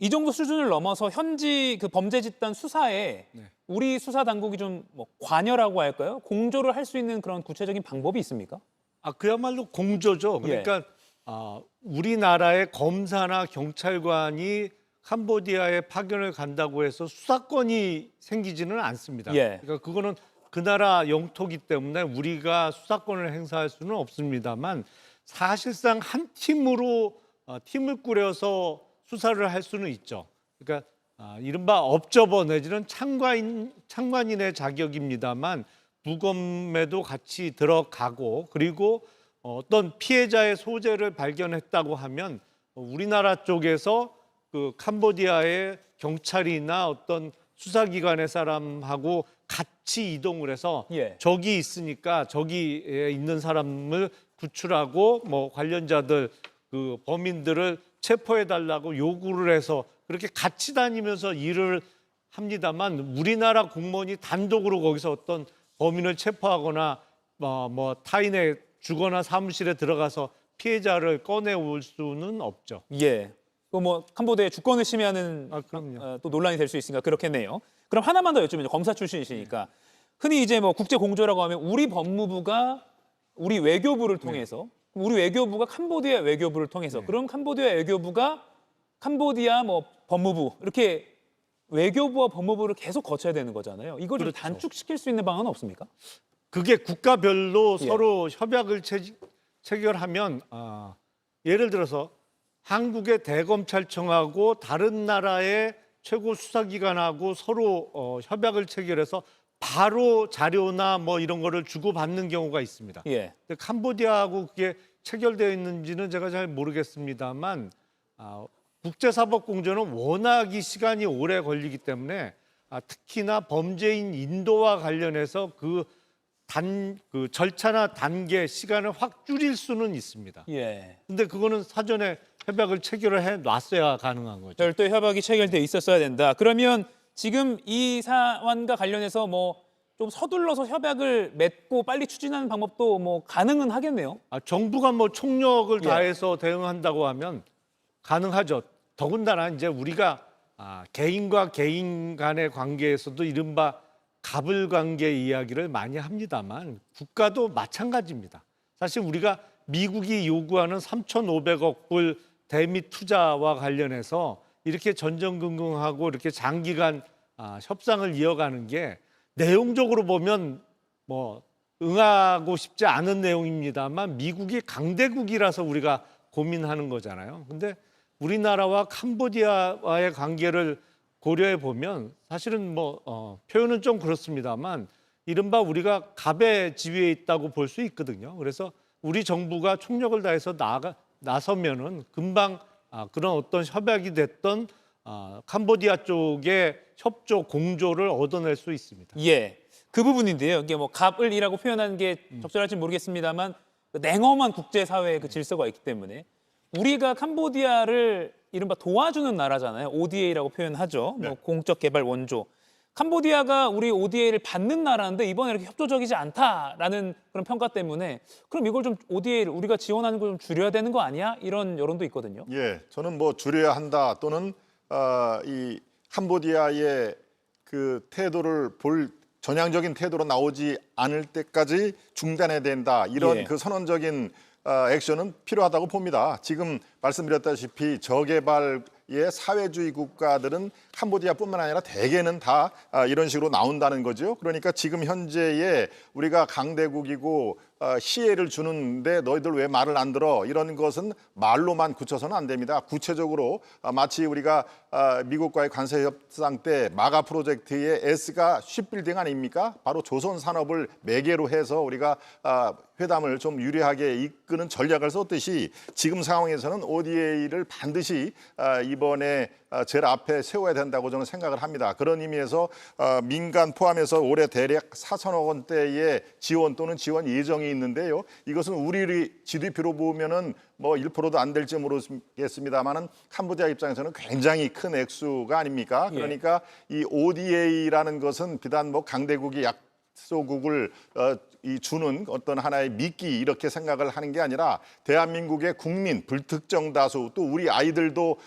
이 정도 수준을 넘어서 현지 범죄 집단 수사에 네. 우리 수사 당국이 좀 관여라고 할까요? 공조를 할 수 있는 그런 구체적인 방법이 있습니까? 그야말로 공조죠. 그러니까 우리나라의 검사나 경찰관이 캄보디아에 파견을 간다고 해서 수사권이 생기지는 않습니다. 예. 그러니까 그거는 그 나라 영토기 때문에 우리가 수사권을 행사할 수는 없습니다만 사실상 한 팀으로 팀을 꾸려서 수사를 할 수는 있죠. 그러니까 이른바 업저버 내지는 참관인의 자격입니다만 부검에도 같이 들어가고 그리고 어떤 피해자의 소재를 발견했다고 하면 우리나라 쪽에서 캄보디아의 경찰이나 어떤 수사기관의 사람하고 같이 이동을 해서 적이 있으니까 저기에 있는 사람을 구출하고 관련자들 범인들을 체포해달라고 요구를 해서 그렇게 같이 다니면서 일을 합니다만 우리나라 공무원이 단독으로 거기서 어떤 범인을 체포하거나 타인의 주거나 사무실에 들어가서 피해자를 꺼내올 수는 없죠. 예. 캄보디아의 주권을 침해하는 또 논란이 될 수 있으니까 그렇겠네요. 그럼 하나만 더 여쭤보죠. 검사 출신이시니까. 흔히 이제 국제 공조라고 하면 우리 법무부가 우리 외교부를 통해서 우리 외교부가 캄보디아 외교부를 통해서 그럼 캄보디아 외교부가 캄보디아 법무부 이렇게 외교부와 법무부를 계속 거쳐야 되는 거잖아요. 이걸 좀 단축시킬 수 있는 방안은 없습니까? 그게 국가별로 서로 협약을 체결하면 예를 들어서 한국의 대검찰청하고 다른 나라의 최고 수사기관하고 서로 협약을 체결해서 바로 자료나 이런 거를 주고받는 경우가 있습니다. 예. 근데 캄보디아하고 그게 체결되어 있는지는 제가 잘 모르겠습니다만 국제사법공조는 워낙 이 시간이 오래 걸리기 때문에 특히나 범죄인 인도와 관련해서 그 절차나 단계, 시간을 확 줄일 수는 있습니다. 예. 근데 그거는 사전에 협약을 체결을 해놨어야 가능한 거죠. 별도의 협약이 체결돼 있었어야 된다. 그러면 지금 이 사안과 관련해서 좀 서둘러서 협약을 맺고 빨리 추진하는 방법도 가능은 하겠네요. 정부가 총력을 다해서 대응한다고 하면 가능하죠. 더군다나 이제 우리가 개인과 개인 간의 관계에서도 이른바 갑을 관계 이야기를 많이 합니다만 국가도 마찬가지입니다. 사실 우리가 미국이 요구하는 3,500억 불 대미 투자와 관련해서 이렇게 전전긍긍하고 이렇게 장기간 협상을 이어가는 게 내용적으로 보면 뭐 응하고 싶지 않은 내용입니다만 미국이 강대국이라서 우리가 고민하는 거잖아요. 근데 우리나라와 캄보디아와의 관계를 고려해 보면 사실은 뭐 표현은 좀 그렇습니다만 이른바 우리가 갑의 지위에 있다고 볼 수 있거든요. 그래서 우리 정부가 총력을 다해서 나서면은 금방 그런 어떤 협약이 됐던 캄보디아 쪽의 협조 공조를 얻어낼 수 있습니다. 예, 그 부분인데요. 이게 뭐 갑을이라고 표현하는 게 적절할지 모르겠습니다만 냉엄한 국제사회의 그 질서가 있기 때문에 우리가 캄보디아를 이른바 도와주는 나라잖아요. ODA라고 표현하죠. 뭐 공적 개발 원조. 캄보디아가 우리 ODA를 받는 나라인데 이번에 이렇게 협조적이지 않다라는 그런 평가 때문에 그럼 이걸 좀 ODA를 우리가 지원하는 걸 좀 줄여야 되는 거 아니야? 이런 여론도 있거든요. 예, 저는 뭐 줄여야 한다 또는 이 캄보디아의 그 태도를 전향적인 태도로 나오지 않을 때까지 중단해야 된다. 이런 그 선언적인 액션은 필요하다고 봅니다. 지금 말씀드렸다시피 저개발의 사회주의 국가들은 캄보디아뿐만 아니라 대개는 다 이런 식으로 나온다는 거죠. 그러니까 지금 현재의 우리가 강대국이고 시혜를 주는데 너희들 왜 말을 안 들어? 이런 것은 말로만 굳혀서는 안 됩니다. 구체적으로 마치 우리가 미국과의 관세 협상 때 마가 프로젝트의 S가 쉽빌딩 아닙니까? 바로 조선 산업을 매개로 해서 우리가 회담을 좀 유리하게 이끄는 전략을 썼듯이 지금 상황에서는 ODA를 반드시 이번에 제일 앞에 세워야 된다고 저는 생각을 합니다. 그런 의미에서 민간 포함해서 올해 대략 4천억 원대의 지원 또는 지원 예정이 있는데요. 이것은 우리 GDP로 보면은 뭐 1%도 안 될지 모르겠습니다만은 캄보디아 입장에서는 굉장히 큰 액수가 아닙니까? 그러니까 이 ODA라는 것은 비단 뭐 강대국이 약소국을 주는 어떤 하나의 미끼 이렇게 생각을 하는 게 아니라 대한민국의 국민 불특정 다수 또 우리 아이들도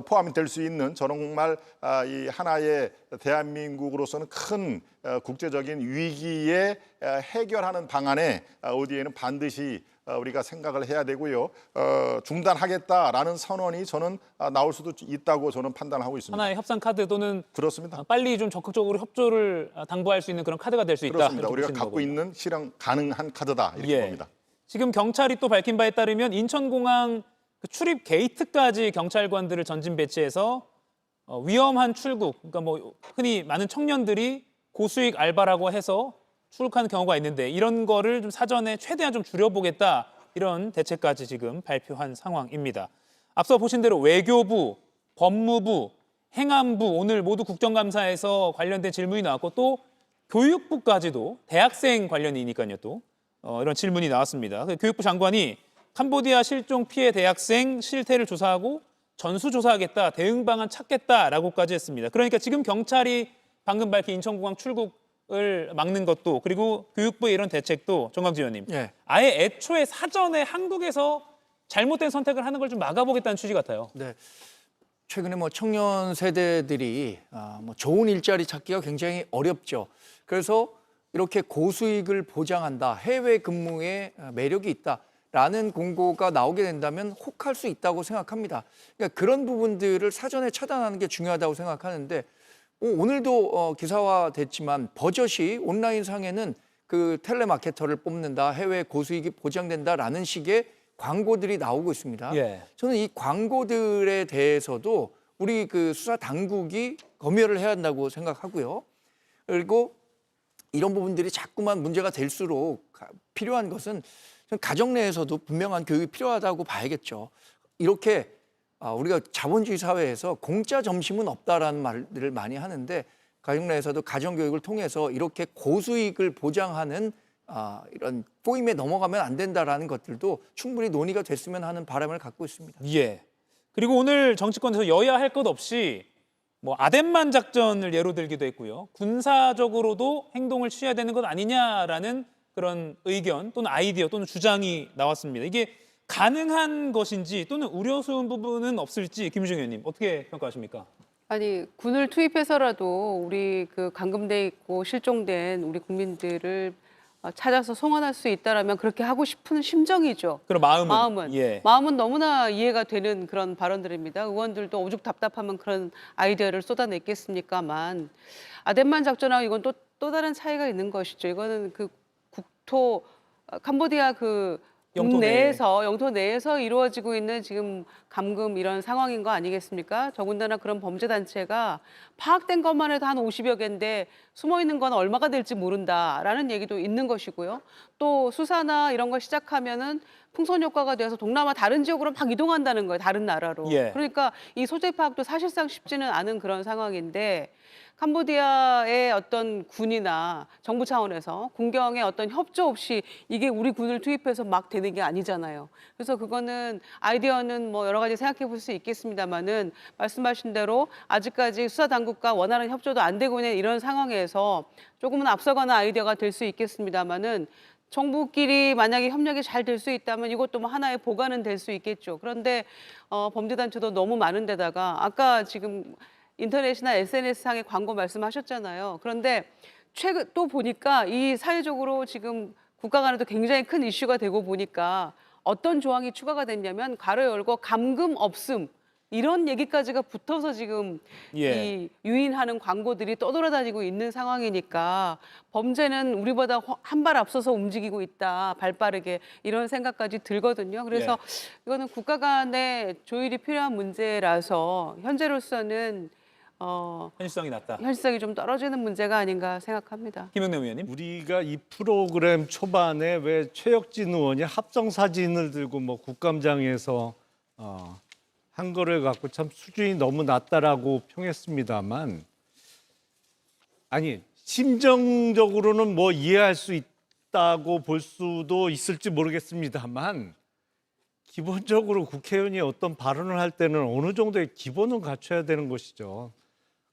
포함이 될 수 있는 정말 이 하나의 대한민국으로서는 큰 국제적인 위기에 해결하는 방안에 ODA는 반드시 우리가 생각을 해야 되고요. 중단하겠다라는 선언이 저는 나올 수도 있다고 저는 판단하고 있습니다. 하나의 협상 카드 또는 그렇습니다. 빨리 좀 적극적으로 협조를 당부할 수 있는 그런 카드가 될 수 있다. 그렇습니다. 우리가 갖고 있는 실행 가능한 카드다 이렇게 봅니다. 지금 경찰이 또 밝힌 바에 따르면 인천공항 출입 게이트까지 경찰관들을 전진 배치해서 위험한 출국, 그러니까 뭐 흔히 많은 청년들이 고수익 알바라고 해서 출국하는 경우가 있는데 이런 거를 좀 사전에 최대한 좀 줄여보겠다 이런 대책까지 지금 발표한 상황입니다. 앞서 보신 대로 외교부, 법무부, 행안부 오늘 모두 국정감사에서 관련된 질문이 나왔고 또 교육부까지도 대학생 관련이니까요 또 이런 질문이 나왔습니다. 교육부 장관이 캄보디아 실종 피해 대학생 실태를 조사하고 전수조사하겠다, 대응 방안 찾겠다라고까지 했습니다. 그러니까 지금 경찰이 방금 밝힌 인천공항 출국을 막는 것도 그리고 교육부의 이런 대책도 정광진 의원님 아예 애초에 사전에 한국에서 잘못된 선택을 하는 걸 좀 막아보겠다는 취지 같아요. 네. 최근에 뭐 청년 세대들이 뭐 좋은 일자리 찾기가 굉장히 어렵죠. 그래서 이렇게 고수익을 보장한다, 해외 근무에 매력이 있다라는 공고가 나오게 된다면 혹할 수 있다고 생각합니다. 그러니까 그런 부분들을 사전에 차단하는 게 중요하다고 생각하는데 오늘도 기사화됐지만 버젓이 온라인 상에는 그 텔레마케터를 뽑는다, 해외 고수익이 보장된다라는 식의 광고들이 나오고 있습니다. 저는 이 광고들에 대해서도 우리 그 수사 당국이 검열을 해야 한다고 생각하고요. 그리고 이런 부분들이 자꾸만 문제가 될수록 필요한 것은 가정 내에서도 분명한 교육이 필요하다고 봐야겠죠. 이렇게 우리가 자본주의 사회에서 공짜 점심은 없다라는 말들을 많이 하는데 가정 내에서도 가정교육을 통해서 이렇게 고수익을 보장하는 이런 꼬임에 넘어가면 안 된다라는 것들도 충분히 논의가 됐으면 하는 바람을 갖고 있습니다. 예. 그리고 오늘 정치권에서 여야 할 것 없이 뭐 아덴만 작전을 예로 들기도 했고요. 군사적으로도 행동을 취해야 되는 것 아니냐라는 그런 의견 또는 아이디어 또는 주장이 나왔습니다. 이게 가능한 것인지 또는 우려스러운 부분은 없을지 김유중 의원님 어떻게 평가하십니까? 아니 군을 투입해서라도 우리 그 감금돼 있고 실종된 우리 국민들을 찾아서 송환할 수 있다라면 그렇게 하고 싶은 심정이죠. 그럼 마음은? 예. 마음은 너무나 이해가 되는 그런 발언들입니다. 의원들도 오죽 답답하면 그런 아이디어를 쏟아냈겠습니까만 아덴만 작전하고 이건 또 다른 차이가 있는 것이죠. 이거는 그 국토 캄보디아 그 영토 내에서 이루어지고 있는 지금 감금 이런 상황인 거 아니겠습니까? 더군다나 그런 범죄 단체가 파악된 것만 해도 한 50여 개인데 숨어 있는 건 얼마가 될지 모른다라는 얘기도 있는 것이고요. 또 수사나 이런 걸 시작하면은 풍선 효과가 돼서 동남아 다른 지역으로 막 이동한다는 거예요. 다른 나라로. 예. 그러니까 이 소재 파악도 사실상 쉽지는 않은 그런 상황인데 캄보디아의 어떤 군이나 정부 차원에서 군경의 어떤 협조 없이 이게 우리 군을 투입해서 막 되는 게 아니잖아요. 그래서 그거는 아이디어는 뭐 여러 가지 생각해 볼 수 있겠습니다만은 말씀하신 대로 아직까지 수사 당국과 원활한 협조도 안 되고 있는 이런 상황에서 조금은 앞서가는 아이디어가 될 수 있겠습니다만은 정부끼리 만약에 협력이 잘 될 수 있다면 이것도 뭐 하나의 보관은 될 수 있겠죠. 그런데 범죄 단체도 너무 많은 데다가 아까 지금 인터넷이나 SNS상의 광고 말씀하셨잖아요. 그런데 최근 또 보니까 이 사회적으로 지금 국가 간에도 굉장히 큰 이슈가 되고 보니까 어떤 조항이 추가가 됐냐면 가로 열고 감금 없음 이런 얘기까지가 붙어서 지금 이 유인하는 광고들이 떠돌아다니고 있는 상황이니까 범죄는 우리보다 한 발 앞서서 움직이고 있다, 발빠르게 이런 생각까지 들거든요. 그래서 이거는 국가 간의 조율이 필요한 문제라서 현재로서는 현실성이 낮다. 현실성이 좀 떨어지는 문제가 아닌가 생각합니다. 김영남 의원님. 우리가 이 프로그램 초반에 왜 최혁진 의원이 합성 사진을 들고 뭐 국감장에서 한 거를 갖고 참 수준이 너무 낮다라고 평했습니다만 아니 심정적으로는 뭐 이해할 수 있다고 볼 수도 있을지 모르겠습니다만 기본적으로 국회의원이 어떤 발언을 할 때는 어느 정도의 기본은 갖춰야 되는 것이죠.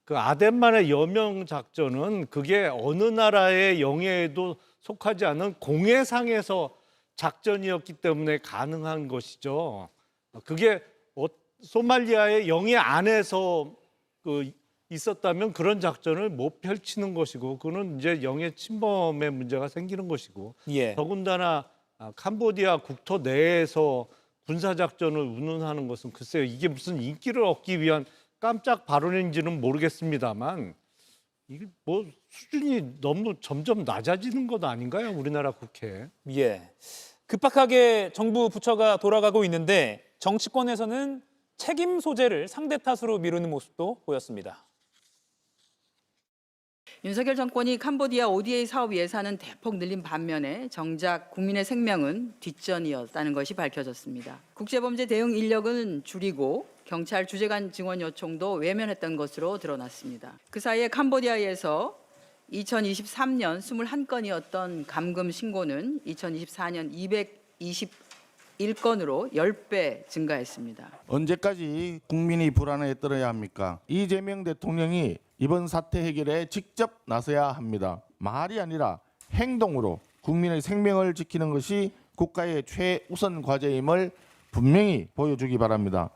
그 아덴만의 여명 작전은 그게 어느 나라의 영해에도 속하지 않은 공해상에서 작전이었기 때문에 가능한 것이죠. 그게 소말리아의 영해 안에서 있었다면 그런 작전을 못 펼치는 것이고 그거는 이제 영해 침범의 문제가 생기는 것이고 더군다나 캄보디아 국토 내에서 군사작전을 운운하는 것은 글쎄요 이게 무슨 인기를 얻기 위한 깜짝 발언인지는 모르겠습니다만 이게 뭐 수준이 너무 점점 낮아지는 것 아닌가요 우리나라 국회? 급박하게 정부 부처가 돌아가고 있는데 정치권에서는 책임 소재를 상대 탓으로 미루는 모습도 보였습니다. 윤석열 정권이 캄보디아 ODA 사업 예산은 대폭 늘린 반면에 정작 국민의 생명은 뒷전이었다는 것이 밝혀졌습니다. 국제범죄 대응 인력은 줄이고 경찰 주재관 증원 요청도 외면했던 것으로 드러났습니다. 그 사이에 캄보디아에서 2023년 21건이었던 감금 신고는 2024년 221건으로 10배 증가했습니다. 언제까지 국민이 불안에 떨어야 합니까? 이재명 대통령이 이번 사태 해결에 직접 나서야 합니다. 말이 아니라 행동으로 국민의 생명을 지키는 것이 국가의 최우선 과제임을 분명히 보여주기 바랍니다.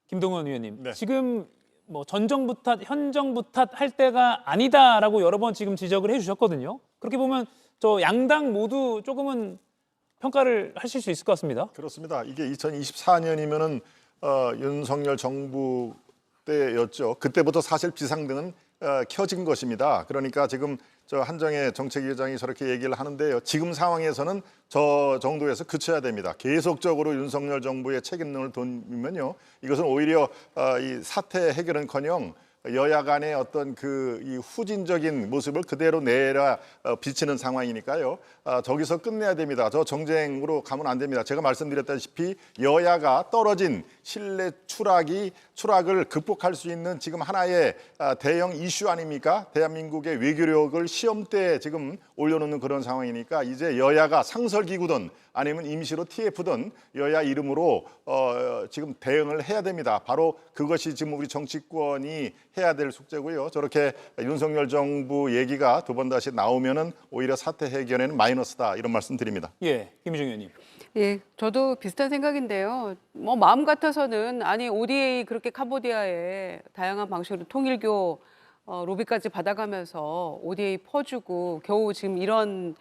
김동원 의원님, 지금 뭐 전 정부 탓, 현 정부 탓 할 때가 아니다라고 여러 번 지금 지적을 해주셨거든요. 그렇게 보면 저 양당 모두 조금은 평가를 하실 수 있을 것 같습니다. 그렇습니다. 이게 2024년이면은 윤석열 정부 때였죠. 그때부터 사실 비상등은 켜진 것입니다. 그러니까 지금 저 한정혜 정책위원장이 저렇게 얘기를 하는데요. 지금 상황에서는 저 정도에서 그쳐야 됩니다. 계속적으로 윤석열 정부의 책임론을 돌리면요, 이것은 오히려 이 사태 해결은커녕 여야 간의 어떤 이 후진적인 모습을 그대로 내라 비치는 상황이니까요. 저기서 끝내야 됩니다. 저 정쟁으로 가면 안 됩니다. 제가 말씀드렸다시피 여야가 떨어진 신뢰 추락을 극복할 수 있는 지금 하나의 대형 이슈 아닙니까? 대한민국의 외교력을 시험대에 지금 올려놓는 그런 상황이니까 이제 여야가 상설기구든 아니면 임시로 TF든 여야 이름으로 지금 대응을 해야 됩니다. 바로 그것이 지금 우리 정치권이 해야 될 숙제고요. 저렇게 윤석열 정부 얘기가 두 번 다시 나오면은 오히려 사태 해결에는 마이너스다 이런 말씀 드립니다. 김희중 의원님. 예, 저도 비슷한 생각인데요. 뭐 마음 같아서는 아니 ODA 그렇게 캄보디아에 다양한 방식으로 통일교 로비까지 받아가면서 ODA 퍼주고 겨우 지금 이런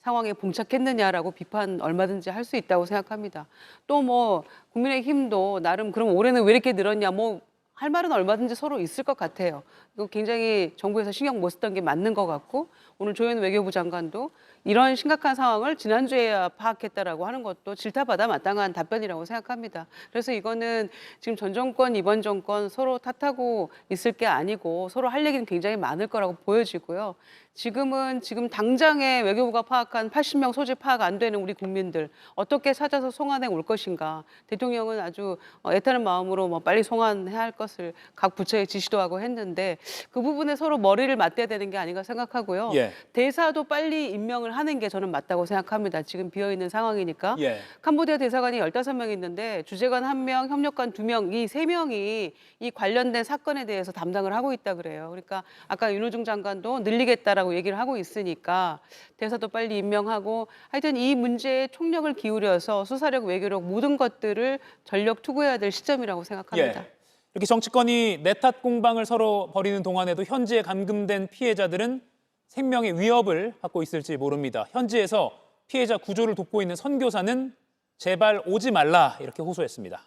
상황에 봉착했느냐라고 비판 얼마든지 할 수 있다고 생각합니다. 또 뭐 국민의힘도 나름 그럼 올해는 왜 이렇게 늘었냐 뭐 할 말은 얼마든지 서로 있을 것 같아요. 이거 굉장히 정부에서 신경 못 썼던 게 맞는 것 같고 오늘 조현 외교부 장관도 이런 심각한 상황을 지난주에야 파악했다라고 하는 것도 질타받아 마땅한 답변이라고 생각합니다. 그래서 이거는 지금 전 정권, 이번 정권 서로 탓하고 있을 게 아니고 서로 할 얘기는 굉장히 많을 거라고 보여지고요. 지금 당장에 외교부가 파악한 80명 소집 파악 안 되는 우리 국민들 어떻게 찾아서 송환해 올 것인가. 대통령은 아주 애타는 마음으로 뭐 빨리 송환해야 할 것을 각 부처에 지시도 하고 했는데 그 부분에 서로 머리를 맞대야 되는 게 아닌가 생각하고요. 예. 대사도 빨리 임명을 하는 게 저는 맞다고 생각합니다. 지금 비어있는 상황이니까. 예. 캄보디아 대사관이 15명 있는데 주재관 1명, 협력관 2명, 이 3명이 이 관련된 사건에 대해서 담당을 하고 있다 그래요. 그러니까 아까 윤호중 장관도 늘리겠다라고 얘기를 하고 있으니까 대사도 빨리 임명하고 하여튼 이 문제에 총력을 기울여서 수사력, 외교력 모든 것들을 전력 투구해야 될 시점이라고 생각합니다. 예. 이렇게 정치권이 내 탓 공방을 서로 벌이는 동안에도 현지에 감금된 피해자들은 생명의 위협을 받고 있을지 모릅니다. 현지에서 피해자 구조를 돕고 있는 선교사는 제발 오지 말라 이렇게 호소했습니다.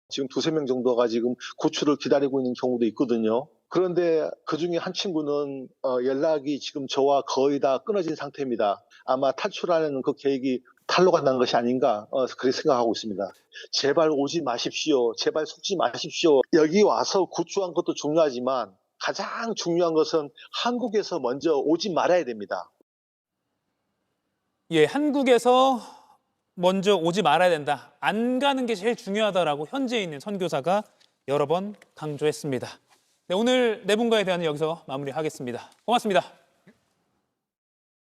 지금 2-3명 정도가 지금 구출을 기다리고 있는 경우도 있거든요. 그런데 그중에 한 친구는 연락이 지금 저와 거의 다 끊어진 상태입니다. 아마 탈출하는 그 계획이 탈로가 난 것이 아닌가 그렇게 생각하고 있습니다. 제발 오지 마십시오. 제발 속지 마십시오. 여기 와서 구출한 것도 중요하지만 가장 중요한 것은 한국에서 먼저 오지 말아야 됩니다. 예, 한국에서 먼저 오지 말아야 된다. 안 가는 게 제일 중요하다라고 현지에 있는 선교사가 여러 번 강조했습니다. 네, 오늘 네 분과의 대화는 여기서 마무리하겠습니다. 고맙습니다.